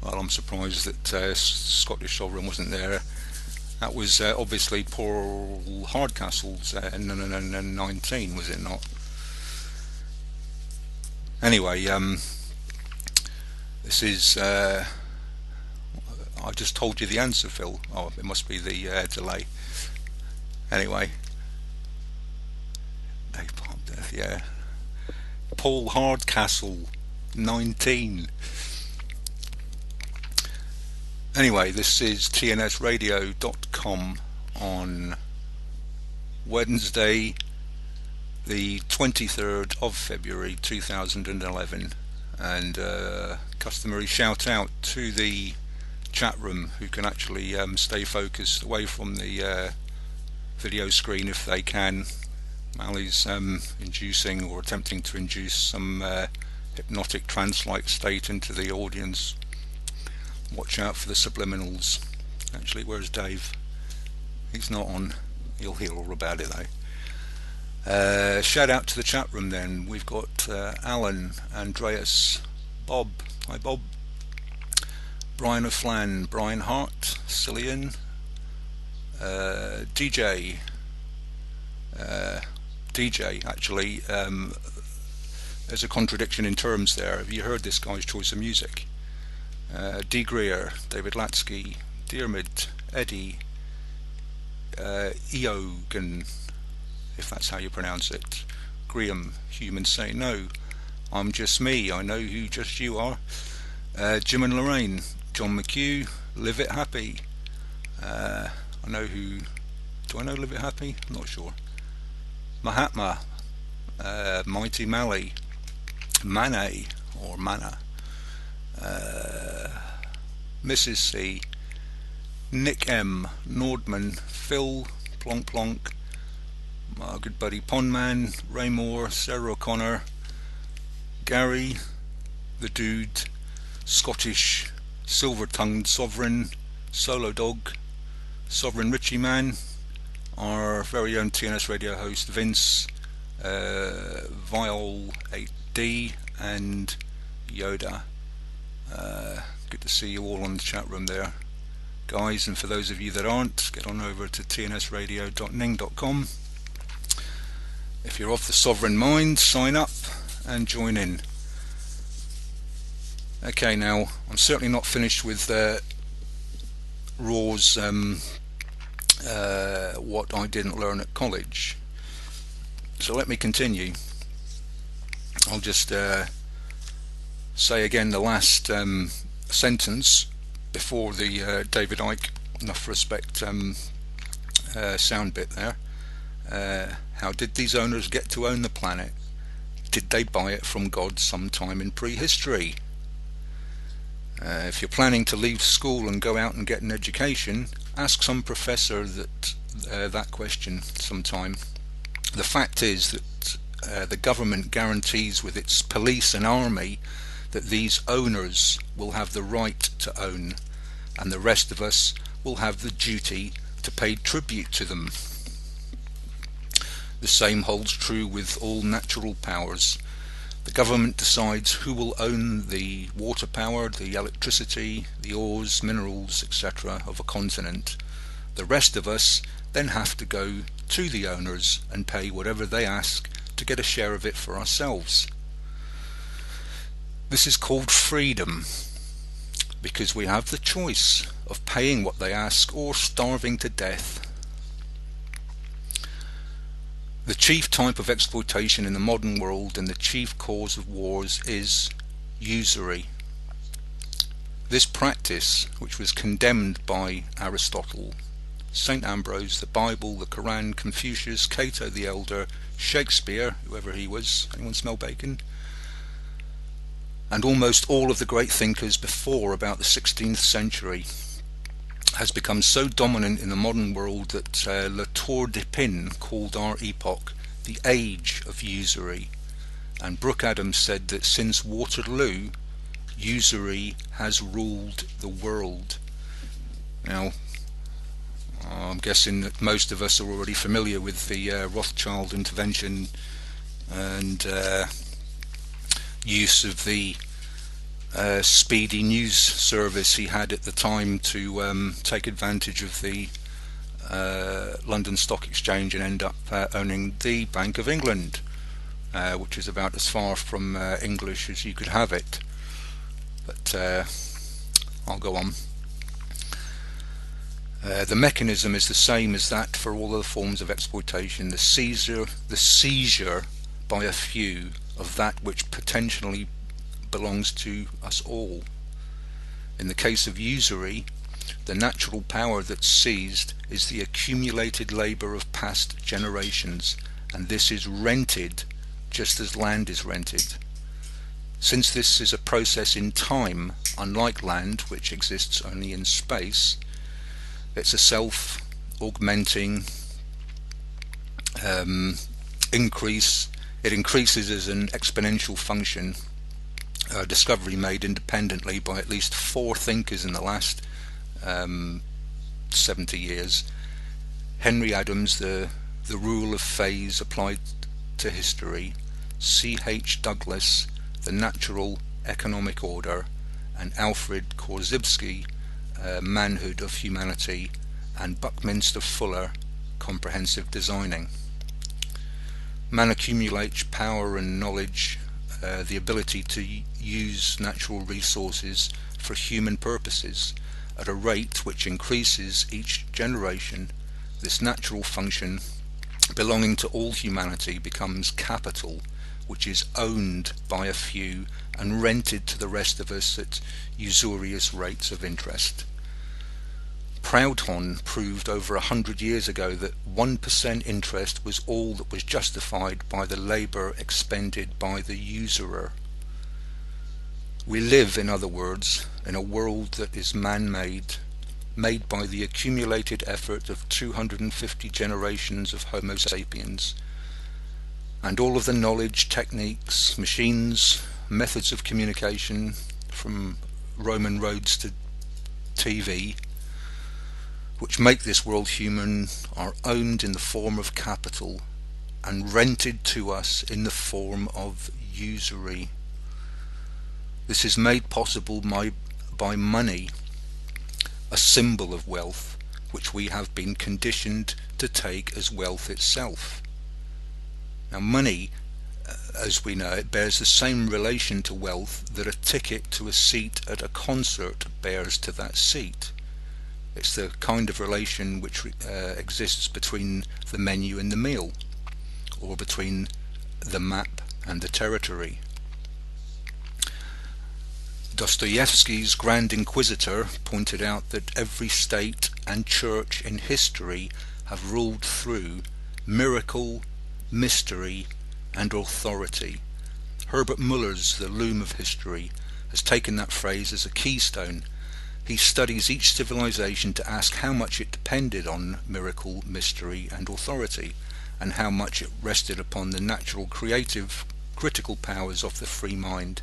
Well, I'm surprised that Scottish Sovereign wasn't there. That was obviously Paul Hardcastle's 19, was it not? Anyway, this is... I just told you the answer, Phil. Oh, it must be the delay. Anyway. Napalm Death, yeah. Paul Hardcastle, 19. Anyway, this is TNSRadio.com on Wednesday, the 23rd of February 2011, and customary shout out to the chat room, who can actually stay focused away from the video screen if they can. Mally's inducing or attempting to induce some hypnotic trance-like state into the audience. Watch out for the subliminals. Actually, where's Dave? He's not on. You'll hear all about it though. Shout out to the chat room then. We've got Alan, Andreas, Bob. Hi Bob. Brian O'Flan, Brian Hart, Cillian, DJ. DJ, actually, there's a contradiction in terms there. Have you heard this guy's choice of music? D. Greer, David Latsky, Diarmid, Eddie, Eogan, if that's how you pronounce it, Graham, Humans Say No, I'm Just Me, I Know Who Just You Are, Jim and Lorraine, John McHugh, Live It Happy, I know who, do I know Live It Happy? I'm not sure. Mahatma, Mighty Mally, Mane, or Mana, Mrs. C, Nick M, Nordman, Phil, Plonk Plonk, my good buddy Pondman, Ray Moore, Sarah O'Connor, Gary, the Dude, Scottish, Silver-Tongued Sovereign, Solo Dog, Sovereign Richie Man, our very own TNS Radio host Vince, Viol 8D, and Yoda. Good to see you all on the chat room there, guys, and for those of you that aren't, get on over to tnsradio.ning.com. If you're of the sovereign mind, sign up and join in. Okay, now I'm certainly not finished with Raw's what I didn't learn at college, so let me continue. I'll just say again the last sentence before the David Icke Enough Respect sound bit there. How did these owners get to own the planet? Did they buy it from God sometime in prehistory? If you're planning to leave school and go out and get an education, ask some professor that question sometime. The fact is that the government guarantees with its police and army that these owners will have the right to own, and the rest of us will have the duty to pay tribute to them. The same holds true with all natural powers. The government decides who will own the water power, the electricity, the ores, minerals, etc. of a continent. The rest of us then have to go to the owners and pay whatever they ask to get a share of it for ourselves. This is called freedom. because we have the choice of paying what they ask or starving to death. The chief type of exploitation in the modern world and the chief cause of wars is usury. This practice, which was condemned by Aristotle, St. Ambrose, the Bible, the Quran, Confucius, Cato the Elder, Shakespeare, whoever he was, anyone smell bacon? And almost all of the great thinkers before about the 16th century, has become so dominant in the modern world that Le Tour de Pin called our epoch the age of usury. And Brooke Adams said that since Waterloo, usury has ruled the world. Now, I'm guessing that most of us are already familiar with the Rothschild intervention and use of the speedy news service he had at the time to take advantage of the London Stock Exchange and end up owning the Bank of England, which is about as far from English as you could have it. But I'll go on. The mechanism is the same as that for all other forms of exploitation. The seizure by a few of that which potentially belongs to us all. In the case of usury, the natural power that's seized is the accumulated labour of past generations, and this is rented just as land is rented. Since this is a process in time, unlike land, which exists only in space, it's a self-augmenting increase. It increases as an exponential function. A discovery made independently by at least 4 thinkers in the last 70 years. Henry Adams, the rule of phase applied to history, C.H. Douglas, the natural economic order, and Alfred Korzybski, manhood of humanity, and Buckminster Fuller, comprehensive designing. Man accumulates power and knowledge, the ability to use natural resources for human purposes at a rate which increases each generation. This natural function belonging to all humanity becomes capital, which is owned by a few and rented to the rest of us at usurious rates of interest. Proudhon proved over 100 years ago that 1% interest was all that was justified by the labour expended by the usurer. We live, in other words, in a world that is man-made, made by the accumulated effort of 250 generations of Homo sapiens, and all of the knowledge, techniques, machines, methods of communication, from Roman roads to TV, which make this world human, are owned in the form of capital and rented to us in the form of usury. This is made possible by money, a symbol of wealth, which we have been conditioned to take as wealth itself. Now, money, as we know it, bears the same relation to wealth that a ticket to a seat at a concert bears to that seat. It's the kind of relation which exists between the menu and the meal, or between the map and the territory. Dostoevsky's Grand Inquisitor pointed out that every state and church in history have ruled through miracle, mystery, and authority. Herbert Muller's The Loom of History has taken that phrase as a keystone. He studies each civilization to ask how much it depended on miracle, mystery, and authority, and how much it rested upon the natural, creative, critical powers of the free mind.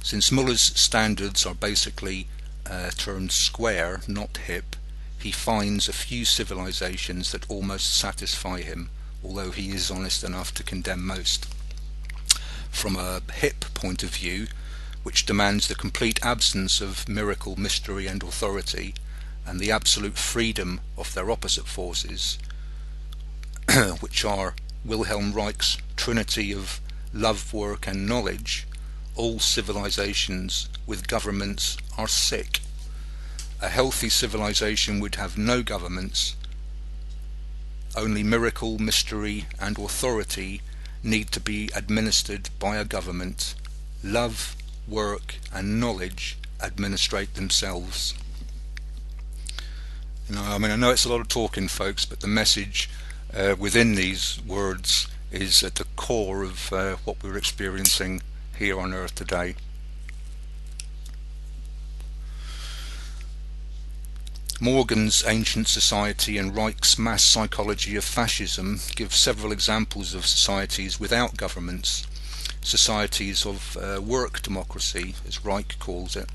Since Muller's standards are basically termed square, not hip, he finds a few civilizations that almost satisfy him, although he is honest enough to condemn most. From a hip point of view, which demands the complete absence of miracle, mystery, and authority, and the absolute freedom of their opposite forces, which are Wilhelm Reich's trinity of love, work, and knowledge, all civilizations with governments are sick. A healthy civilization would have no governments. Only miracle, mystery, and authority need to be administered by a government. Love, work, and knowledge administrate themselves. I know it's a lot of talking, folks, but the message within these words is at the core of what we're experiencing here on Earth today. Morgan's Ancient Society and Reich's Mass Psychology of Fascism give several examples of societies without governments, societies of work democracy, as Reich calls it,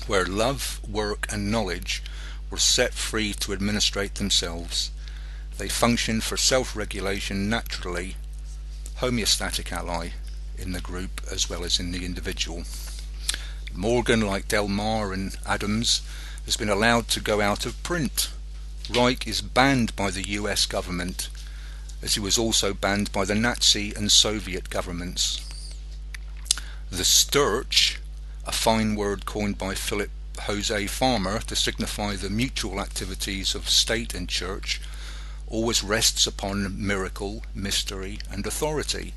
where love, work, and knowledge were set free to administrate themselves. They function for self-regulation naturally, homeostatic ally in the group as well as in the individual. Morgan, like Del Mar and Adams, has been allowed to go out of print. Reich is banned by the US government, as he was also banned by the Nazi and Soviet governments. The Sturch, a fine word coined by Philip Jose Farmer to signify the mutual activities of state and church, always rests upon miracle, mystery, and authority,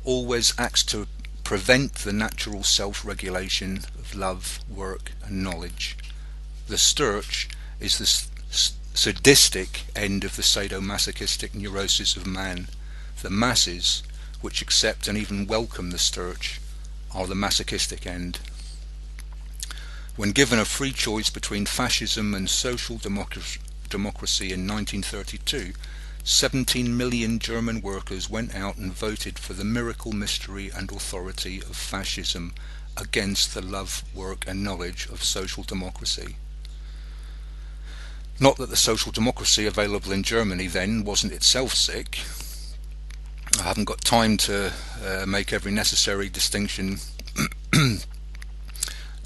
always acts to prevent the natural self-regulation of love, work, and knowledge. The Sturch is the sadistic end of the sadomasochistic neurosis of man. The masses, which accept and even welcome the Sturch, are the masochistic end. When given a free choice between fascism and social democracy in 1932, 17 million German workers went out and voted for the miracle, mystery, and authority of fascism against the love, work, and knowledge of social democracy. Not that the social democracy available in Germany then wasn't itself sick. I haven't got time to make every necessary distinction.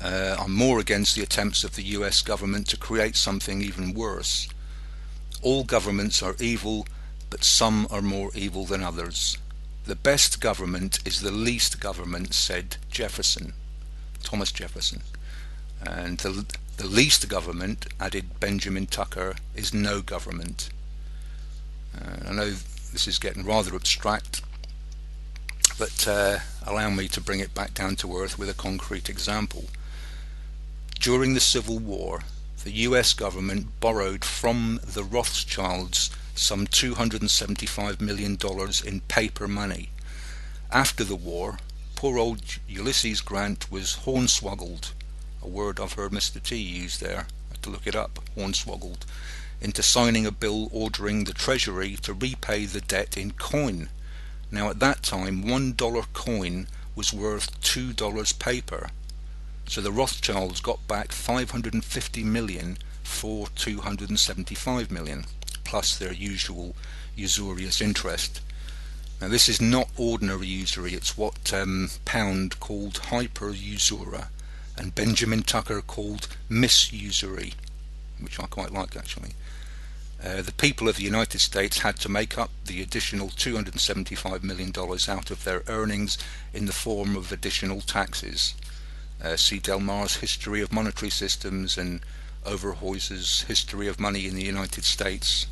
I'm more against the attempts of the US government to create something even worse. All governments are evil, but some are more evil than others. The best government is the least government, said Thomas Jefferson. And the least government, added Benjamin Tucker, is no government. I know this is getting rather abstract, but allow me to bring it back down to earth with a concrete example. During the Civil War, the US government borrowed from the Rothschilds some $275 million in paper money. After the war, poor old Ulysses Grant was hornswoggled, a word I've heard Mr. T use there, I had to look it up, hornswoggled, into signing a bill ordering the Treasury to repay the debt in coin. Now at that time, $1 coin was worth $2 paper. So the Rothschilds got back $550 million for $275 million, plus their usual usurious interest. Now this is not ordinary usury, it's what Pound called hyper-usura, and Benjamin Tucker called misusury, which I quite like actually. The people of the United States had to make up the additional $275 million out of their earnings in the form of additional taxes. See Del Mar's History of Monetary Systems and Overhoy's History of Money in the United States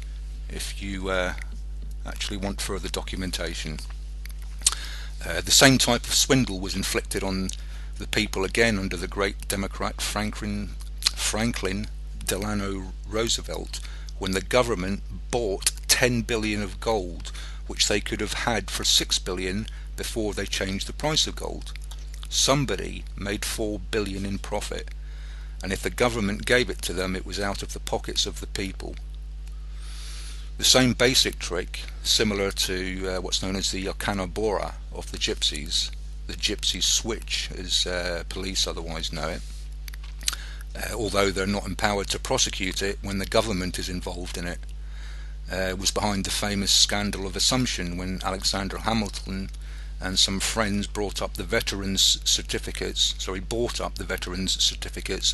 if you actually want further documentation. The same type of swindle was inflicted on the people again under the great Democrat Franklin Delano Roosevelt, when the government bought 10 billion of gold, which they could have had for 6 billion before they changed the price of gold. Somebody made 4 billion in profit, and if the government gave it to them, it was out of the pockets of the people. The same basic trick, similar to what's known as the Yokanabora of the gypsies, the gypsy switch as police otherwise know it, although they're not empowered to prosecute it when the government is involved in it, was behind the famous scandal of Assumption when Alexander Hamilton and some friends bought up the veterans certificates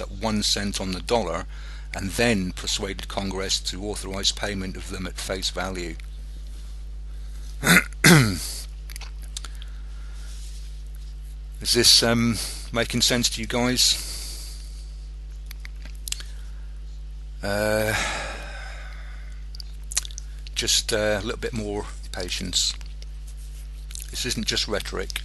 at 1 cent on the dollar, and then persuaded Congress to authorize payment of them at face value. Is this making sense to you guys? Just a little bit more patience. This isn't just rhetoric.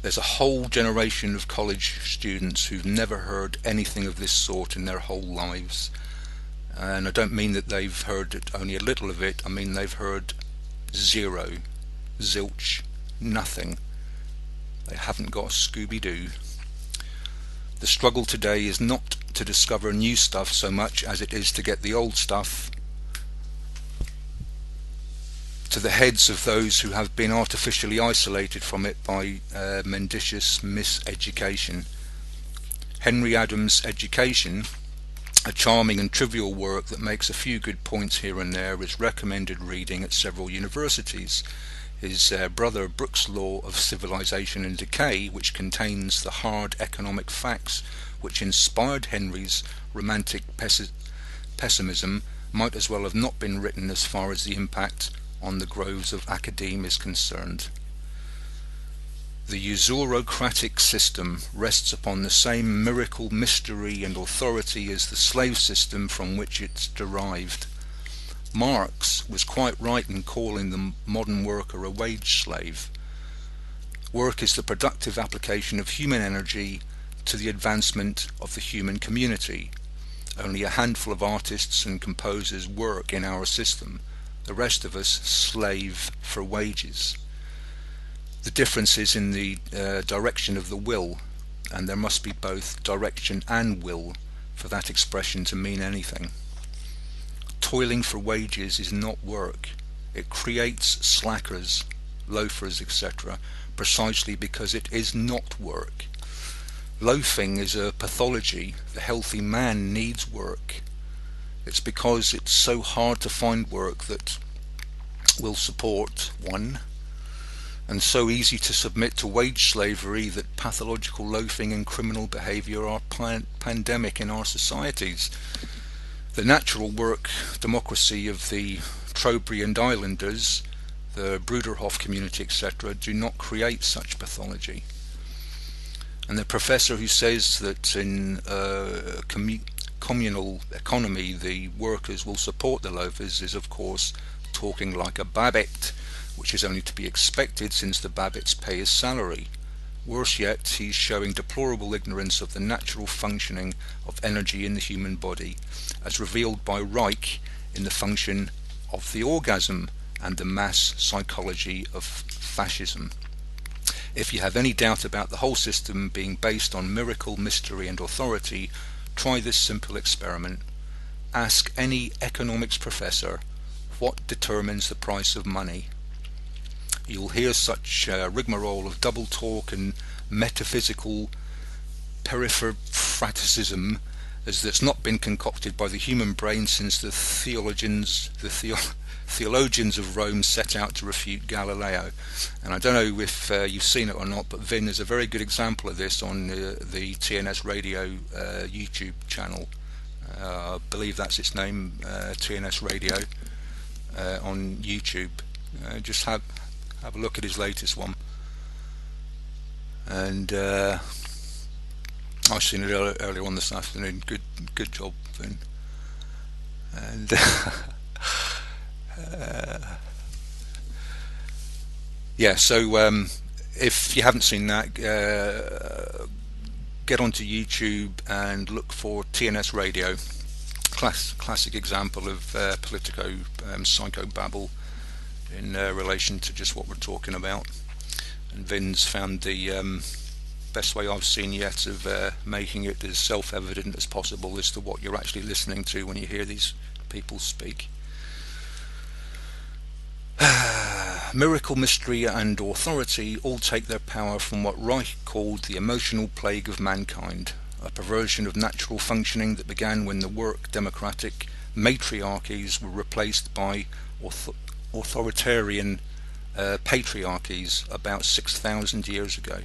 There's a whole generation of college students who've never heard anything of this sort in their whole lives. And I don't mean that they've heard only a little of it, I mean they've heard zero, zilch, nothing. They haven't got a Scooby-Doo. The struggle today is not to discover new stuff so much as it is to get the old stuff to the heads of those who have been artificially isolated from it by mendacious miseducation. Henry Adams' Education, a charming and trivial work that makes a few good points here and there, is recommended reading at several universities. His brother Brooks' Law of Civilization and Decay, which contains the hard economic facts which inspired Henry's romantic pessimism, might as well have not been written as far as the impact on the groves of academe is concerned. The usurocratic system rests upon the same miracle, mystery and authority as the slave system from which it's derived. Marx was quite right in calling the modern worker a wage slave. Work is the productive application of human energy to the advancement of the human community. Only a handful of artists and composers work in our system. The rest of us slave for wages. The difference is in the direction of the will, and there must be both direction and will for that expression to mean anything. Toiling for wages is not work. It creates slackers, loafers, etc., precisely because it is not work. Loafing is a pathology. The healthy man needs work. It's because it's so hard to find work that will support one, and so easy to submit to wage slavery that pathological loafing and criminal behaviour are pandemic in our societies. The natural work democracy of the Trobriand Islanders, the Bruderhof community, etc., do not create such pathology. And the professor who says that in communal economy the workers will support the loafers is of course talking like a Babbitt, which is only to be expected since the Babbitts pay his salary. Worse yet, he's showing deplorable ignorance of the natural functioning of energy in the human body, as revealed by Reich in the function of the orgasm and the mass psychology of fascism. If you have any doubt about the whole system being based on miracle, mystery and authority, try this simple experiment. Ask any economics professor what determines the price of money. You'll hear such rigmarole of double talk and metaphysical periphratism as that's not been concocted by the human brain since the theologians of Rome set out to refute Galileo. And I don't know if you've seen it or not, but Vin is a very good example of this on the TNS Radio YouTube channel. I believe that's its name, TNS Radio, on YouTube. Just have a look at his latest one. And I've seen it earlier on this afternoon. Good job, Vin. And yeah, so if you haven't seen that, get onto YouTube and look for TNS Radio. Classic example of politico psychobabble in relation to just what we're talking about. And Vin's found the best way I've seen yet of making it as self-evident as possible as to what you're actually listening to when you hear these people speak. Miracle, mystery and authority all take their power from what Reich called the emotional plague of mankind, a perversion of natural functioning that began when the work democratic matriarchies were replaced by authoritarian patriarchies about 6,000 years ago.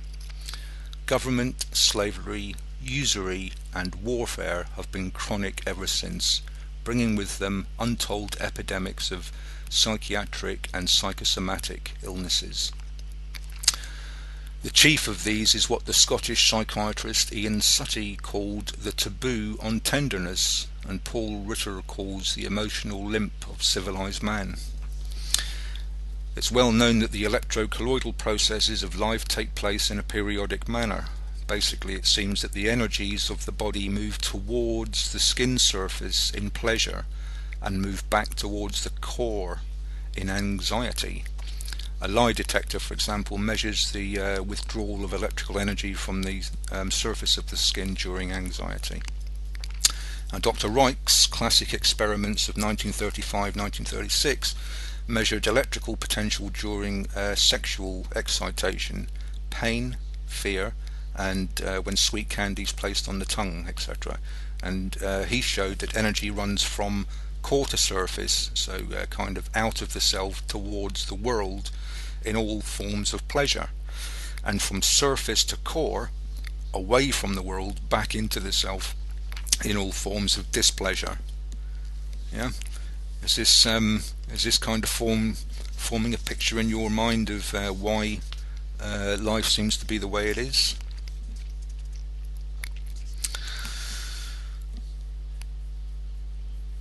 Government, slavery, usury and warfare have been chronic ever since, bringing with them untold epidemics of psychiatric and psychosomatic illnesses. The chief of these is what the Scottish psychiatrist Ian Suttie called the taboo on tenderness, and Paul Ritter calls the emotional limp of civilized man. It's well known that the electrocolloidal processes of life take place in a periodic manner. Basically, it seems that the energies of the body move towards the skin surface in pleasure and move back towards the core in anxiety. A lie detector, for example, measures the withdrawal of electrical energy from the surface of the skin during anxiety. Now, Dr. Reich's classic experiments of 1935-1936 measured electrical potential during sexual excitation, pain, fear, and when sweet candy is placed on the tongue, etc. And he showed that energy runs from core to surface, so kind of out of the self towards the world in all forms of pleasure, and from surface to core, away from the world, back into the self in all forms of displeasure. Yeah, is this kind of forming a picture in your mind of why life seems to be the way it is?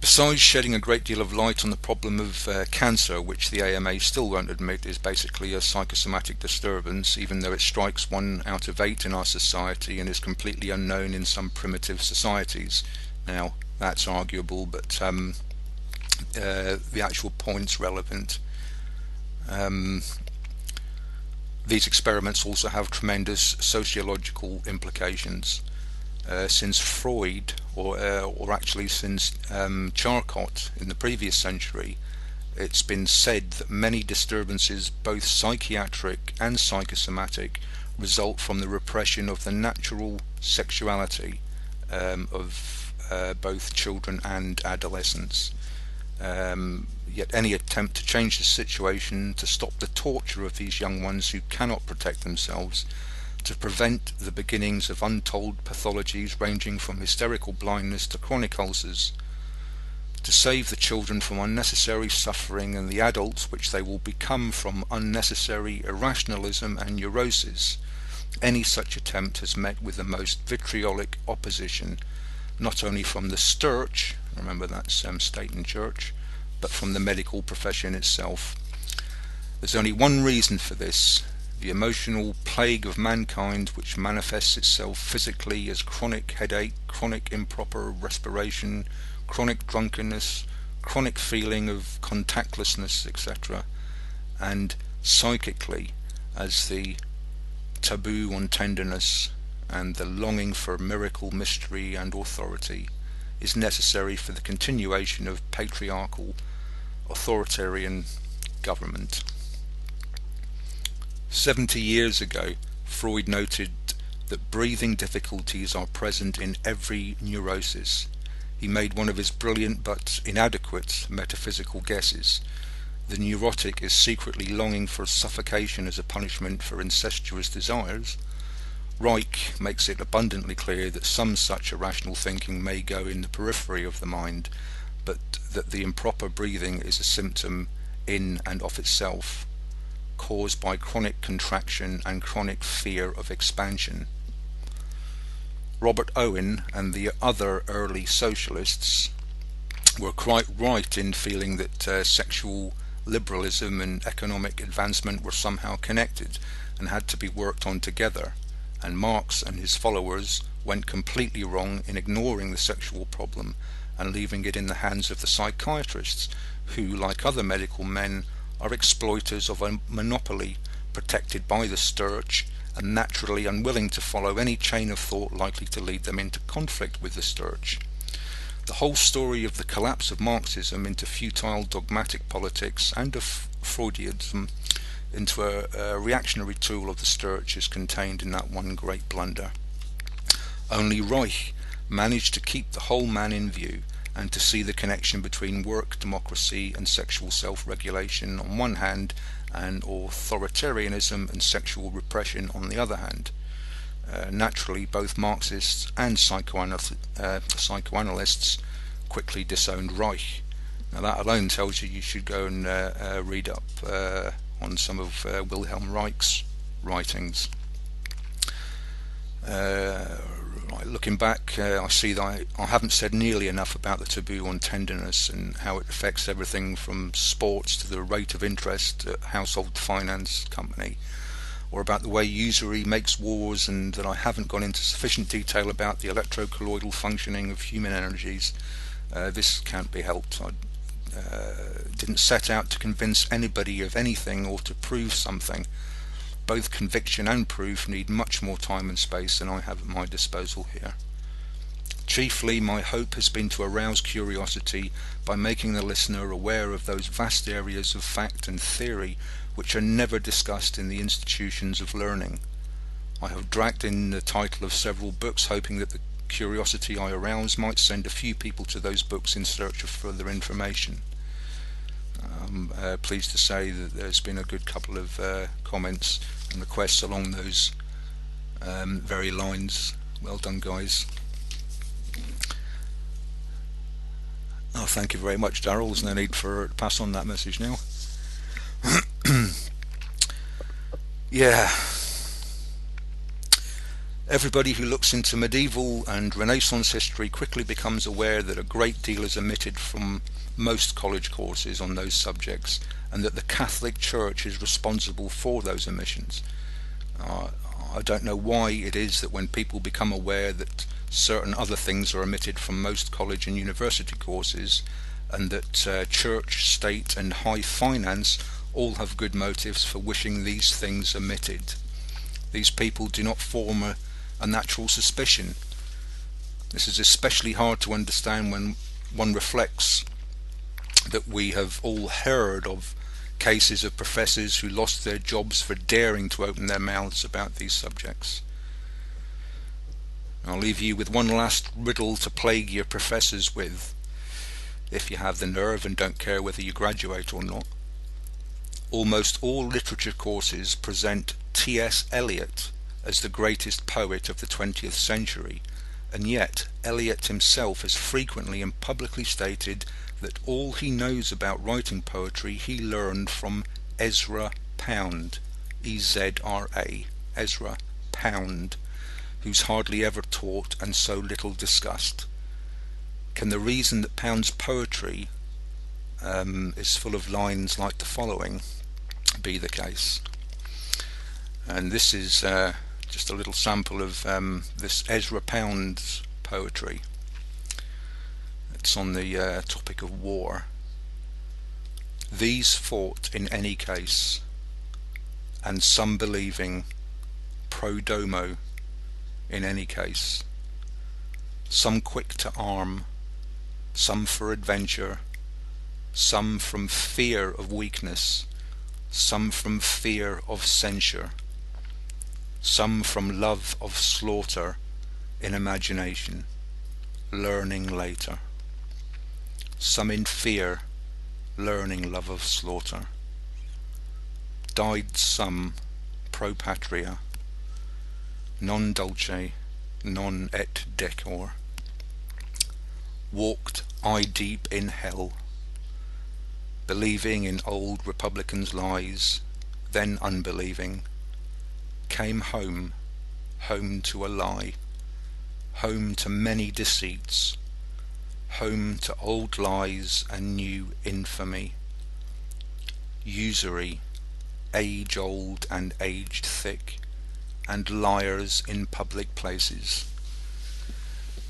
Besides shedding a great deal of light on the problem of cancer, which the AMA still won't admit is basically a psychosomatic disturbance, even though it strikes 1 out of 8 in our society and is completely unknown in some primitive societies. Now, that's arguable, but the actual point's relevant. These experiments also have tremendous sociological implications. Since Freud, or actually since Charcot in the previous century, it's been said that many disturbances, both psychiatric and psychosomatic, result from the repression of the natural sexuality of both children and adolescents. Yet any attempt to change the situation, to stop the torture of these young ones who cannot protect themselves, to prevent the beginnings of untold pathologies ranging from hysterical blindness to chronic ulcers, to save the children from unnecessary suffering and the adults which they will become from unnecessary irrationalism and neurosis. Any such attempt has met with the most vitriolic opposition, not only from the Sturch, remember that's State and Church, but from the medical profession itself. There's only one reason for this: the emotional plague of mankind, which manifests itself physically as chronic headache, chronic improper respiration, chronic drunkenness, chronic feeling of contactlessness, etc., and psychically as the taboo on tenderness and the longing for miracle, mystery and authority is necessary for the continuation of patriarchal, authoritarian government. 70 years ago, Freud noted that breathing difficulties are present in every neurosis. He made one of his brilliant but inadequate metaphysical guesses. The neurotic is secretly longing for suffocation as a punishment for incestuous desires. Reich makes it abundantly clear that some such irrational thinking may go in the periphery of the mind, but that the improper breathing is a symptom in and of itself, caused by chronic contraction and chronic fear of expansion. Robert Owen and the other early socialists were quite right in feeling that sexual liberalism and economic advancement were somehow connected and had to be worked on together, and Marx and his followers went completely wrong in ignoring the sexual problem and leaving it in the hands of the psychiatrists, who, like other medical men, are exploiters of a monopoly protected by the Sturch and naturally unwilling to follow any chain of thought likely to lead them into conflict with the Sturch. The whole story of the collapse of Marxism into futile dogmatic politics and of Freudianism into a reactionary tool of the Sturch is contained in that one great blunder. Only Reich managed to keep the whole man in view and to see the connection between work, democracy and sexual self-regulation on one hand, and authoritarianism and sexual repression on the other hand. Naturally, both Marxists and psychoanalysts quickly disowned Reich. Now that alone tells you should go and read up on some of Wilhelm Reich's writings. Looking back, I see that I haven't said nearly enough about the taboo on tenderness and how it affects everything from sports to the rate of interest at household finance company, or about the way usury makes wars, and that I haven't gone into sufficient detail about the electrocolloidal functioning of human energies. This can't be helped. I didn't set out to convince anybody of anything or to prove something. Both conviction and proof need much more time and space than I have at my disposal here. Chiefly, my hope has been to arouse curiosity by making the listener aware of those vast areas of fact and theory which are never discussed in the institutions of learning. I have dragged in the title of several books, hoping that the curiosity I arouse might send a few people to those books in search of further information. I'm pleased to say that there's been a good couple of comments and requests along those very lines. Well done, guys. Oh, thank you very much, Darryl. There's no need for pass on that message now. Yeah. Everybody who looks into medieval and Renaissance history quickly becomes aware that a great deal is omitted from most college courses on those subjects, and that the Catholic Church is responsible for those omissions. I don't know why it is that when people become aware that certain other things are omitted from most college and university courses, and that church, state and high finance all have good motives for wishing these things omitted. These people do not form a natural suspicion. This is especially hard to understand when one reflects that we have all heard of cases of professors who lost their jobs for daring to open their mouths about these subjects. I'll leave you with one last riddle to plague your professors with, if you have the nerve and don't care whether you graduate or not. Almost all literature courses present T.S. Eliot as the greatest poet of the 20th century, and yet Eliot himself has frequently and publicly stated that all he knows about writing poetry he learned from Ezra Pound, E-Z-R-A, Ezra Pound, who's hardly ever taught and so little discussed. Can the reason that Pound's poetry is full of lines like the following be the case? And this is just a little sample of this Ezra Pound's poetry. It's on the topic of war. These fought in any case, and some believing pro domo in any case, some quick to arm, some for adventure, some from fear of weakness, some from fear of censure, some from love of slaughter in imagination, learning later, some in fear, learning love of slaughter, died some pro patria, non dulce, non et decor, walked eye deep in hell, believing in old Republicans' lies, then unbelieving, came home, home to a lie, home to many deceits, home to old lies and new infamy, usury, age old and aged thick, and liars in public places.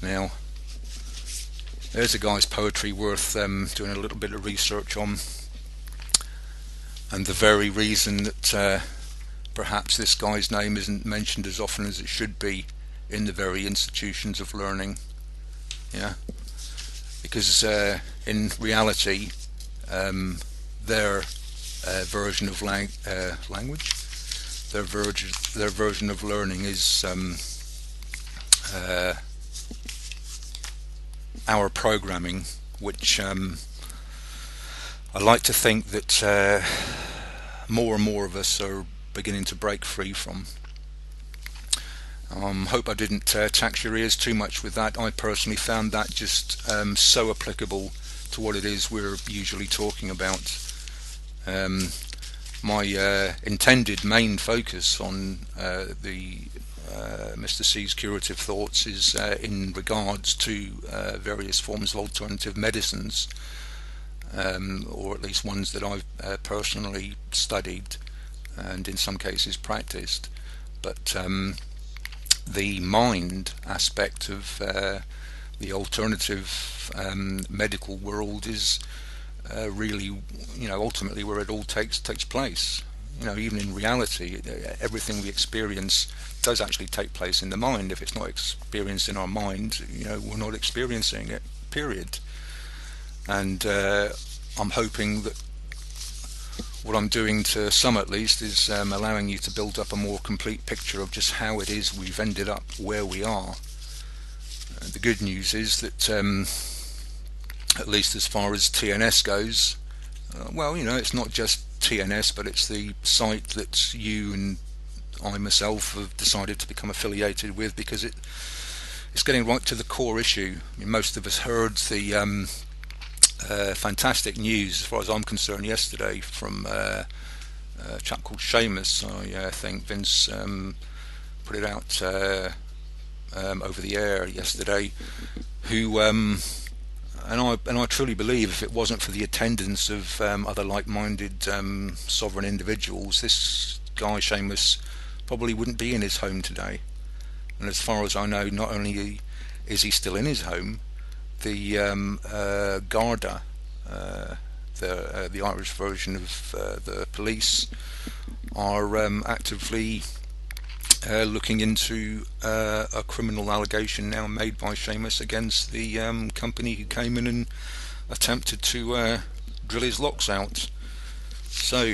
Now, there's a guy's poetry worth doing a little bit of research on, and the very reason that perhaps this guy's name isn't mentioned as often as it should be in the very institutions of learning. Yeah, because in reality their version of language, their version of learning is our programming, which I like to think that more and more of us are beginning to break free from. Hope I didn't tax your ears too much with that. I personally found that just so applicable to what it is we're usually talking about. My intended main focus on the Mr. C's curative thoughts is in regards to various forms of alternative medicines, or at least ones that I've personally studied and in some cases practiced. But the mind aspect of the alternative medical world is really, ultimately where it all takes place. Even in reality, everything we experience does actually take place in the mind. If it's not experienced in our mind, we're not experiencing it, period. And I'm hoping that what I'm doing, to some at least, is allowing you to build up a more complete picture of just how it is we've ended up where we are. The good news is that, at least as far as TNS goes, it's not just TNS, but it's the site that you and I myself have decided to become affiliated with, because it's getting right to the core issue. I mean, most of us heard the fantastic news, as far as I'm concerned, yesterday from a chap called Seamus. I think Vince put it out over the air yesterday, who and I truly believe if it wasn't for the attendance of other like-minded sovereign individuals, this guy Seamus probably wouldn't be in his home today. And as far as I know, not only is he still in his home, the Garda, the Irish version of the police, are actively looking into a criminal allegation now made by Seamus against the company who came in and attempted to drill his locks out. So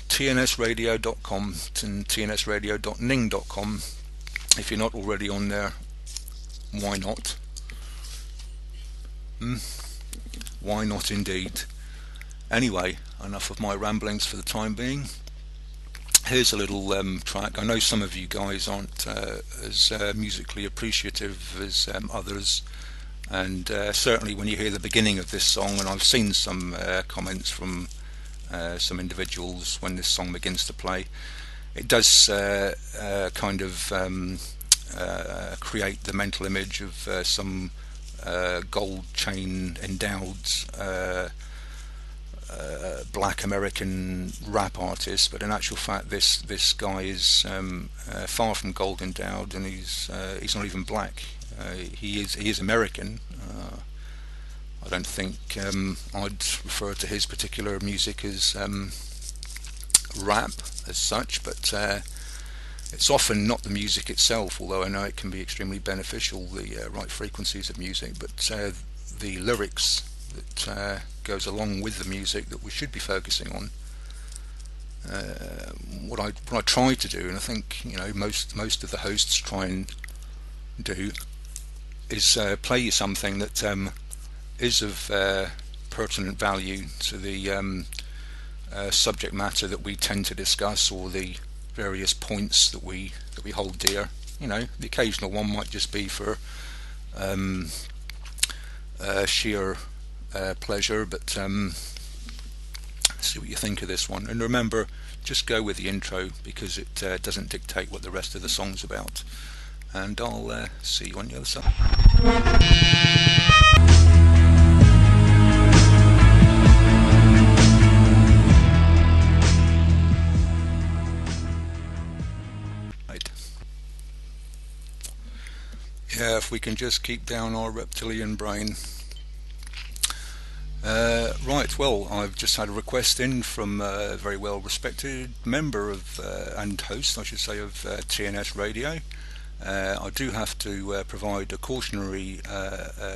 tnsradio.com and tnsradio.ning.com. If you're not already on there, why not? Why not indeed? Anyway, enough of my ramblings for the time being. Here's a little track. I know some of you guys aren't as musically appreciative as others, and certainly when you hear the beginning of this song, and I've seen some comments from some individuals when this song begins to play, it does kind of create the mental image of some gold chain endowed black American rap artist, but in actual fact this guy is far from gold endowed, and he's not even black. He is American. I don't think I'd refer to his particular music as rap as such, but it's often not the music itself, although I know it can be extremely beneficial, the right frequencies of music, but the lyrics that goes along with the music that we should be focusing on. What I try to do, and I think most of the hosts try and do, is play you something that is of pertinent value to the subject matter that we tend to discuss, or the various points that we hold dear. The occasional one might just be for sheer pleasure, but see what you think of this one. And remember, just go with the intro, because it doesn't dictate what the rest of the song's about. And I'll see you on the other side. Yeah, if we can just keep down our reptilian brain. Right, well, I've just had a request in from a very well respected member of and host, I should say, of TNS Radio. I do have to provide a cautionary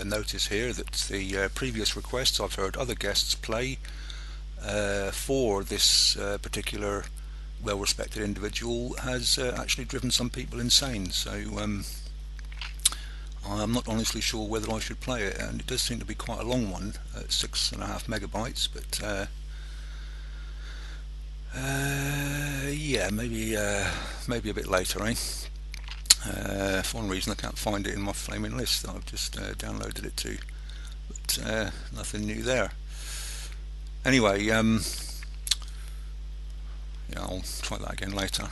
notice here that the previous requests I've heard other guests play for this particular well respected individual has actually driven some people insane, so I'm not honestly sure whether I should play it, and it does seem to be quite a long one at 6.5 megabytes, but yeah, maybe a bit later, eh? For one reason I can't find it in my flaming list that I've just downloaded it to, but nothing new there. Anyway, yeah, I'll try that again later.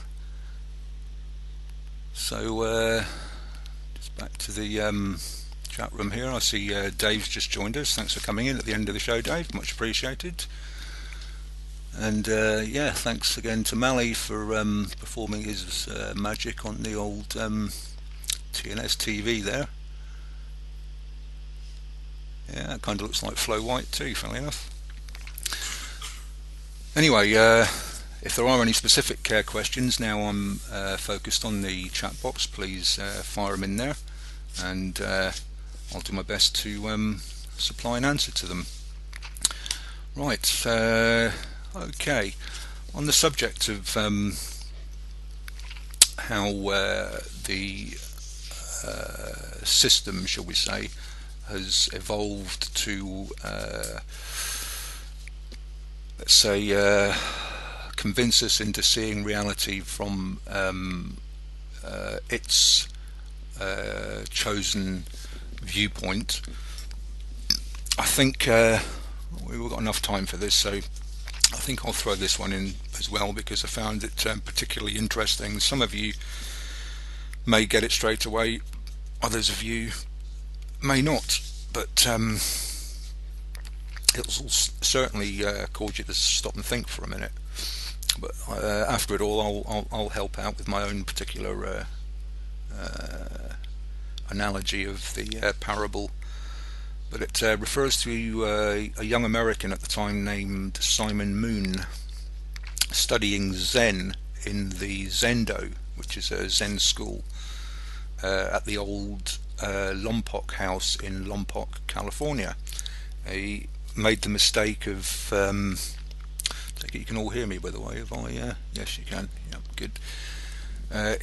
So just back to the chat room here. I see Dave's just joined us. Thanks for coming in at the end of the show, Dave. Much appreciated. And yeah, thanks again to Mally for performing his magic on the old TNS TV there. Yeah, it kind of looks like Flo White too, funnily enough. Anyway, if there are any specific questions, now I'm focused on the chat box, please fire them in there, and I'll do my best to supply an answer to them. Right, okay. On the subject of how the system, shall we say, has evolved to, let's say, convince us into seeing reality from its chosen viewpoint. I think we've got enough time for this, so I think I'll throw this one in as well because I found it particularly interesting. Some of you may get it straight away, others of you may not, but it'll certainly cause you to stop and think for a minute. But after it all, I'll help out with my own particular analogy of the parable. But it refers to a young American at the time named Simon Moon, studying Zen in the Zendo, which is a Zen school at the old Lompoc house in Lompoc, California. He made the mistake of you can all hear me, by the way. If I yes, you can. Yeah, good.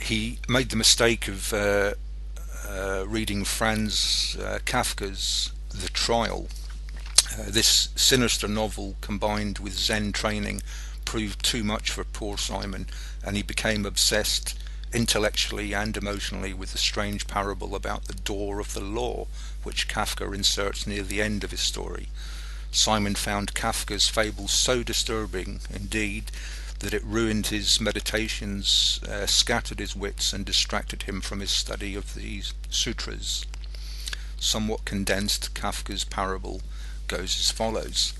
He made the mistake of reading Franz Kafka's The Trial. This sinister novel, combined with Zen training, proved too much for poor Simon, and he became obsessed intellectually and emotionally with the strange parable about the door of the law, which Kafka inserts near the end of his story. Simon found Kafka's fable so disturbing, indeed, that it ruined his meditations, scattered his wits, and distracted him from his study of the sutras. Somewhat condensed, Kafka's parable goes as follows.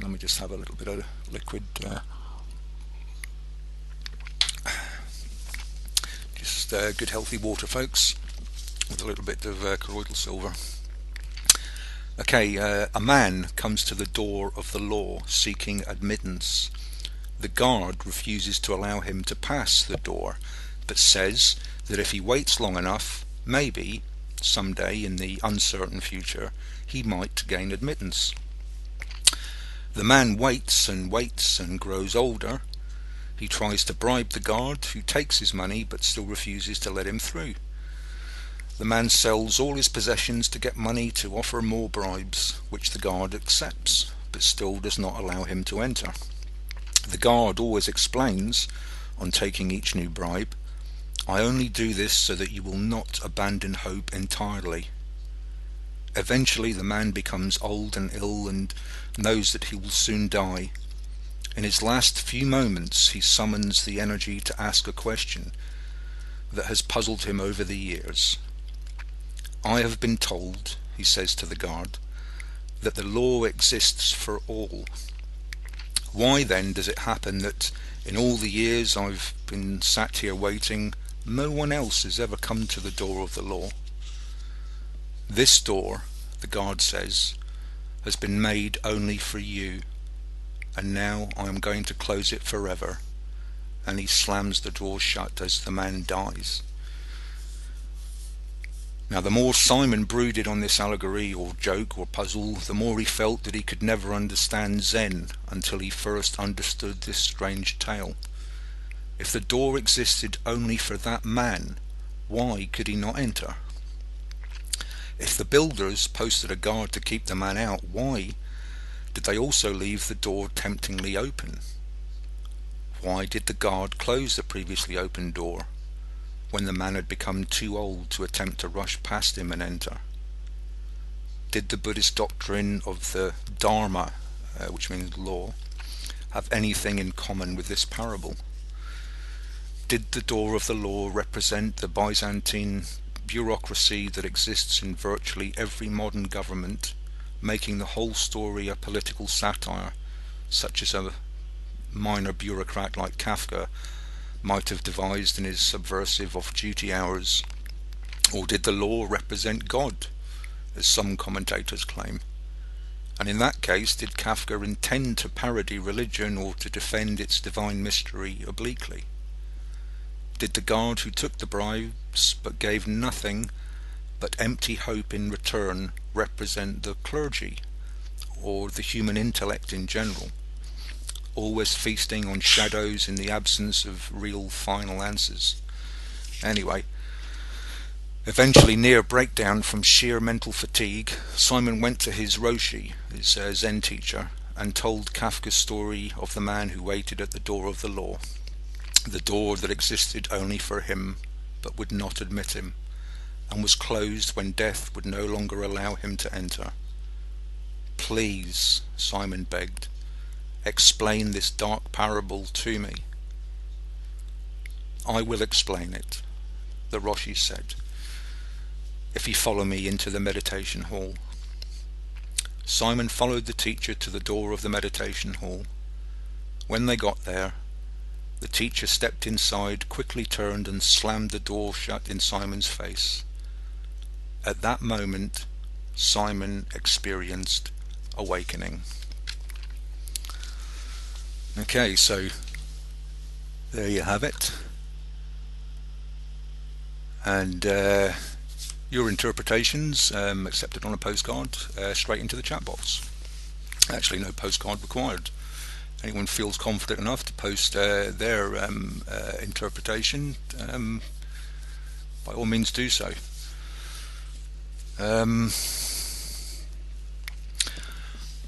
Let me just have a little bit of liquid. Just good healthy water, folks, with a little bit of colloidal silver. Okay, a man comes to the door of the law seeking admittance. The guard refuses to allow him to pass the door, but says that if he waits long enough, maybe, someday in the uncertain future, he might gain admittance. The man waits and waits and grows older. He tries to bribe the guard, who takes his money but still refuses to let him through. The man sells all his possessions to get money to offer more bribes, which the guard accepts, but still does not allow him to enter. The guard always explains, on taking each new bribe, "I only do this so that you will not abandon hope entirely." Eventually the man becomes old and ill and knows that he will soon die. In his last few moments he summons the energy to ask a question that has puzzled him over the years. "I have been told," he says to the guard, "that the law exists for all. Why then does it happen that in all the years I've been sat here waiting, no one else has ever come to the door of the law? This door," the guard says, "has been made only for you, and now I am going to close it forever." And he slams the door shut as the man dies. Now, the more Simon brooded on this allegory or joke or puzzle, the more he felt that he could never understand Zen until he first understood this strange tale. If the door existed only for that man, why could he not enter? If the builders posted a guard to keep the man out, why did they also leave the door temptingly open? Why did the guard close the previously open door when the man had become too old to attempt to rush past him and enter? Did the Buddhist doctrine of the Dharma, which means law, have anything in common with this parable? Did the door of the law represent the Byzantine bureaucracy that exists in virtually every modern government, making the whole story a political satire, such as a minor bureaucrat like Kafka might have devised in his subversive off-duty hours? Or did the law represent God, as some commentators claim? And in that case, did Kafka intend to parody religion or to defend its divine mystery obliquely? Did the guard who took the bribes but gave nothing but empty hope in return represent the clergy, or the human intellect in general, always feasting on shadows in the absence of real final answers? Anyway, eventually near breakdown from sheer mental fatigue, Simon went to his Roshi, his Zen teacher, and told Kafka's story of the man who waited at the door of the law, the door that existed only for him but would not admit him, and was closed when death would no longer allow him to enter. "Please," Simon begged, "explain this dark parable to me." "I will explain it," the Roshi said, "if you follow me into the meditation hall." Simon followed the teacher to the door of the meditation hall. When they got there, the teacher stepped inside, quickly turned and slammed the door shut in Simon's face. At that moment, Simon experienced awakening. Okay, so there you have it. And your interpretations accepted on a postcard straight into the chat box. Actually, no postcard required. Anyone feels confident enough to post their interpretation, by all means do so.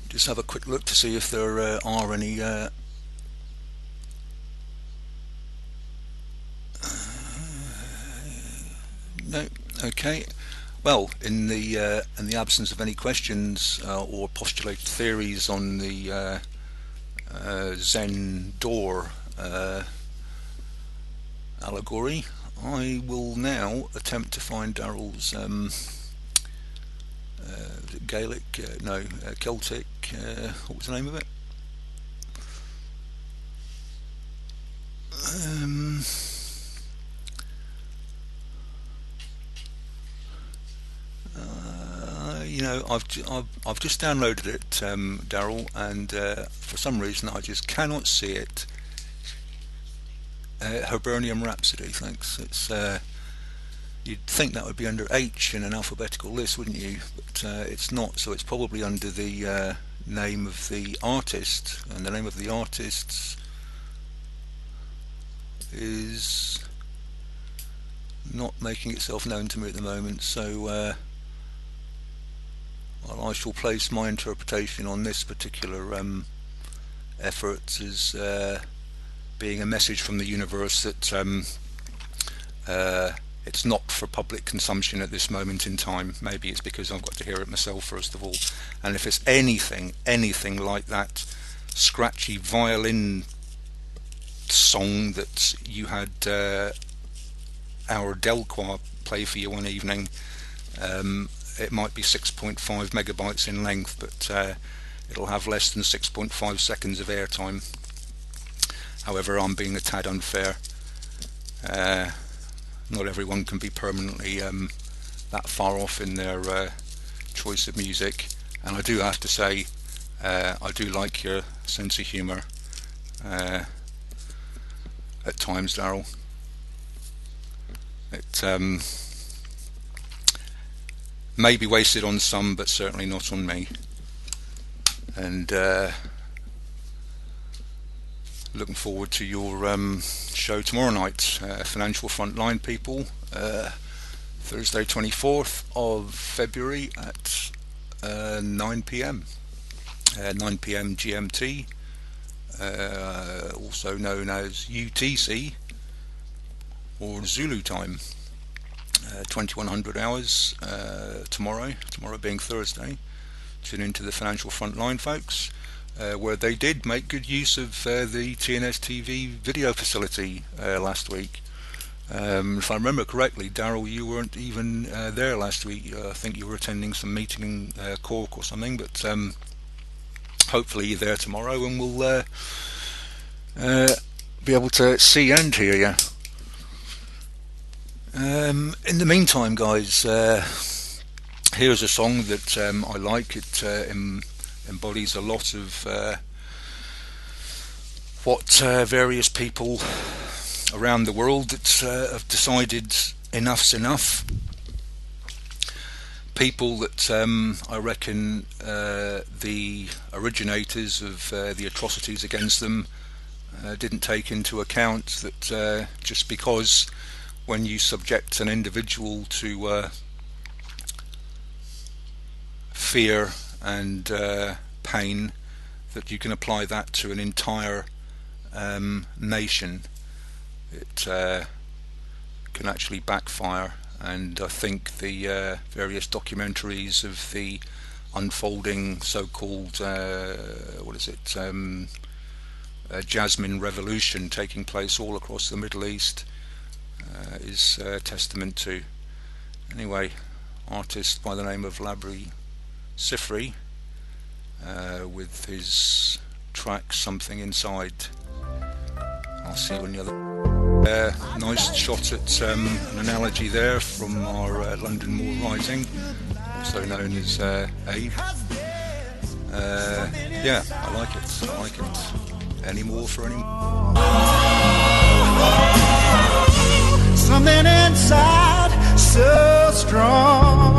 Just have a quick look to see if there are any no. Okay. Well, in the absence of any questions or postulated theories on the Zen door allegory, I will now attempt to find Daryl's Gaelic, Celtic, what was the name of it? I've just downloaded it, Daryl, and for some reason I just cannot see it. Hibernian Rhapsody, thanks. It's you'd think that would be under H in an alphabetical list, wouldn't you? But it's not, so it's probably under the name of the artist, and the name of the artist is not making itself known to me at the moment, so I shall place my interpretation on this particular effort as being a message from the universe that it's not for public consumption at this moment in time. Maybe it's because I've got to hear it myself first of all, and if it's anything like that scratchy violin song that you had our Delqua play for you one evening, it might be 6.5 megabytes in length, but it'll have less than 6.5 seconds of airtime. However, I'm being a tad unfair. Not everyone can be permanently that far off in their choice of music, and I do have to say I do like your sense of humour at times, Daryl. It may be wasted on some, but certainly not on me. And looking forward to your show tomorrow night, Financial Frontline people, Thursday 24th of February at 9 p.m. 9 p.m. GMT, also known as UTC or Zulu time. 2100 hours tomorrow being Thursday. Tune into the Financial Frontline, folks. where they did make good use of the TNS TV video facility last week. If I remember correctly, Daryl, you weren't even there last week. I think you were attending some meeting in Cork or something, but hopefully you're there tomorrow and we'll be able to see and hear you. In the meantime, guys, here's a song that I like. It embodies a lot of what various people around the world that have decided enough's enough. People that I reckon the originators of the atrocities against them didn't take into account that just because when you subject an individual to fear and pain, that you can apply that to an entire nation. It can actually backfire, and I think the various documentaries of the unfolding so-called Jasmine Revolution taking place all across the Middle East is testament to. Anyway, artist by the name of Labri Sifri with his track Something Inside. I'll see you in the other. Nice shot at an analogy there from our London Moor Rising, also known as Abe. Yeah, I like it. Any more for any more? Something inside so strong.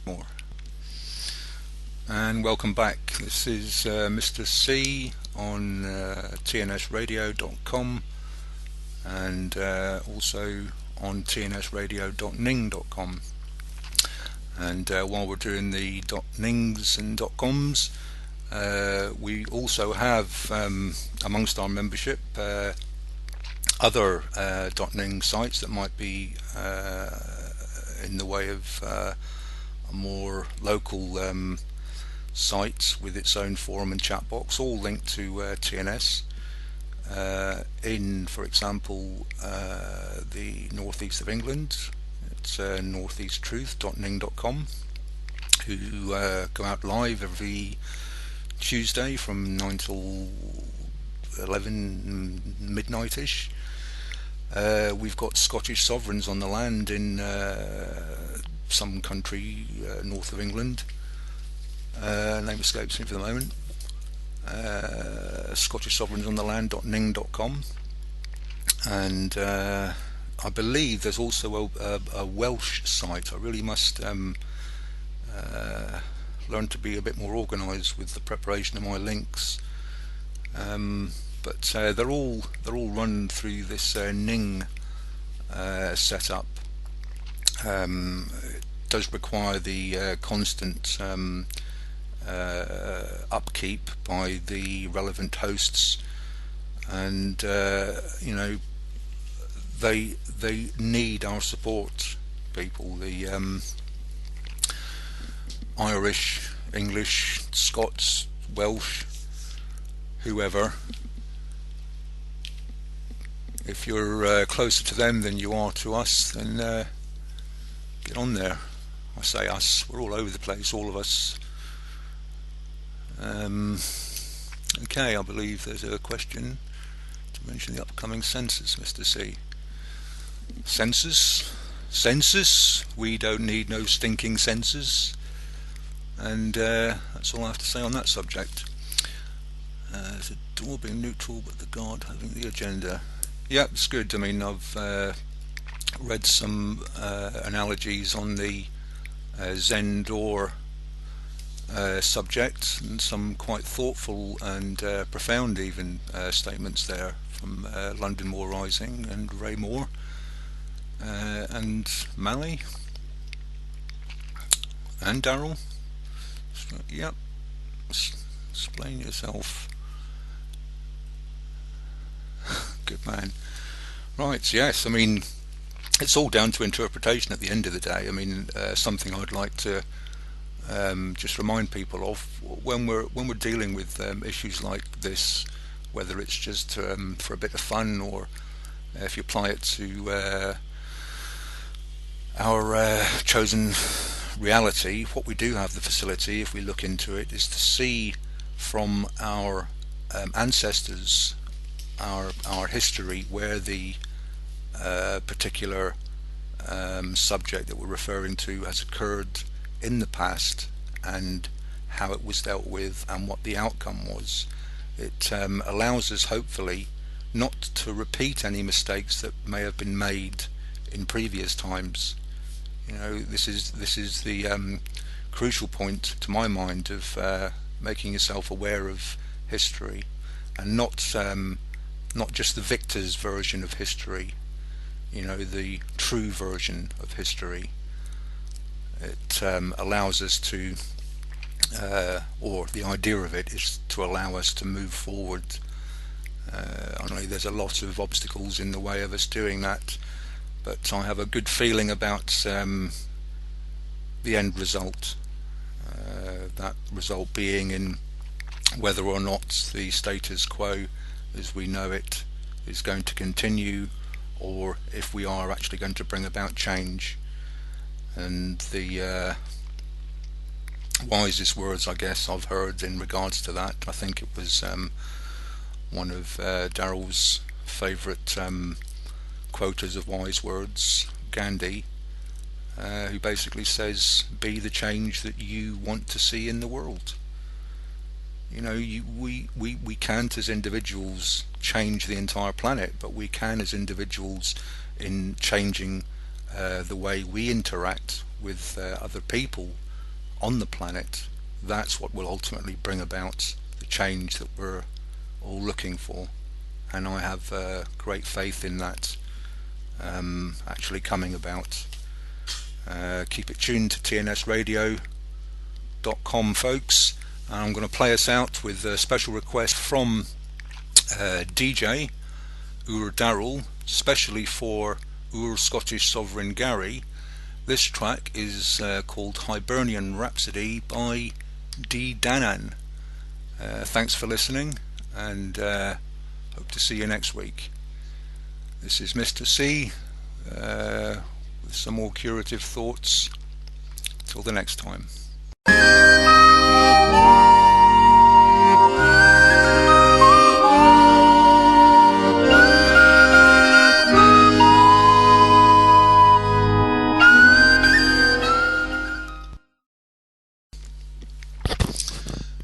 More. And welcome back. This is Mr. C on tnsradio.com and also on tnsradio.ning.com. And while we're doing the .nings and .coms, we also have amongst our membership other .ning sites that might be in the way of a more local site with its own forum and chat box, all linked to TNS. In, for example, the northeast of England, it's northeasttruth.ning.com, who go out live every Tuesday from 9 till 11 midnight-ish. We've got Scottish sovereigns on the land in some country north of England. Name escapes me for the moment. Scottish sovereigns on the land.ning.com, and I believe there's also a Welsh site. I really must learn to be a bit more organised with the preparation of my links, but they're all run through this Ning setup. It does require the constant upkeep by the relevant hosts, and you know, they need our support, people. The Irish, English, Scots, Welsh, whoever. If you're closer to them than you are to us, then get on there. I say us, we're all over the place, all of us. Okay, I believe there's a question to mention the upcoming census, Mr. C. Census? We don't need no stinking census. And that's all I have to say on that subject. There's a door being neutral, but the guard having the agenda. Yeah, it's good. I mean, I've read some analogies on the Zen door subject, and some quite thoughtful and profound even statements there from London Moor Rising and Ray Moore and Mally and Daryl. Yep, explain yourself. Good man. Right, yes, I mean, it's all down to interpretation at the end of the day. I mean, something I'd like to just remind people of when we're dealing with issues like this, whether it's just for a bit of fun, or if you apply it to our chosen reality. What we do have the facility, if we look into it, is to see from our ancestors, our history, where the particular subject that we're referring to has occurred in the past, and how it was dealt with and what the outcome was. It allows us, hopefully, not to repeat any mistakes that may have been made in previous times. You know, this is the crucial point, to my mind, of making yourself aware of history, and not just the victor's version of history. You know, the true version of history. It allows us to, or the idea of it is to allow us to move forward. I know there's a lot of obstacles in the way of us doing that, but I have a good feeling about the end result. That result being in whether or not the status quo as we know it is going to continue, or if we are actually going to bring about change. And the wisest words, I guess, I've heard in regards to that, I think it was one of Daryl's favourite quoters of wise words, Gandhi, who basically says, be the change that you want to see in the world. You know, we can't as individuals change the entire planet, but we can as individuals in changing the way we interact with other people on the planet. That's what will ultimately bring about the change that we're all looking for, and I have great faith in that actually coming about. Keep it tuned to tnsradio.com, folks, and I'm going to play us out with a special request from DJ Daryl, specially for Scottish Sovereign Gary. This track is called Hibernian Rhapsody by D. Danan. Thanks for listening, and hope to see you next week. This is Mr. C with some more curative thoughts. Till the next time.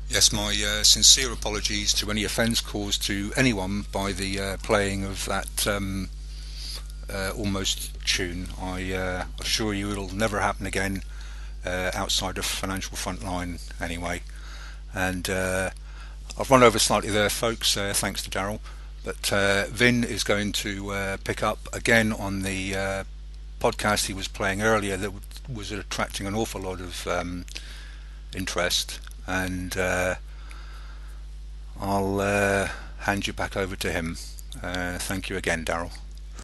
Yes, my sincere apologies to any offence caused to anyone by the playing of that almost tune. I assure you it'll never happen again outside of Financial Frontline anyway. And I've run over slightly there, folks, thanks to Daryl. But Vin is going to pick up again on the podcast he was playing earlier that was attracting an awful lot of interest. And I'll hand you back over to him. Thank you again, Daryl.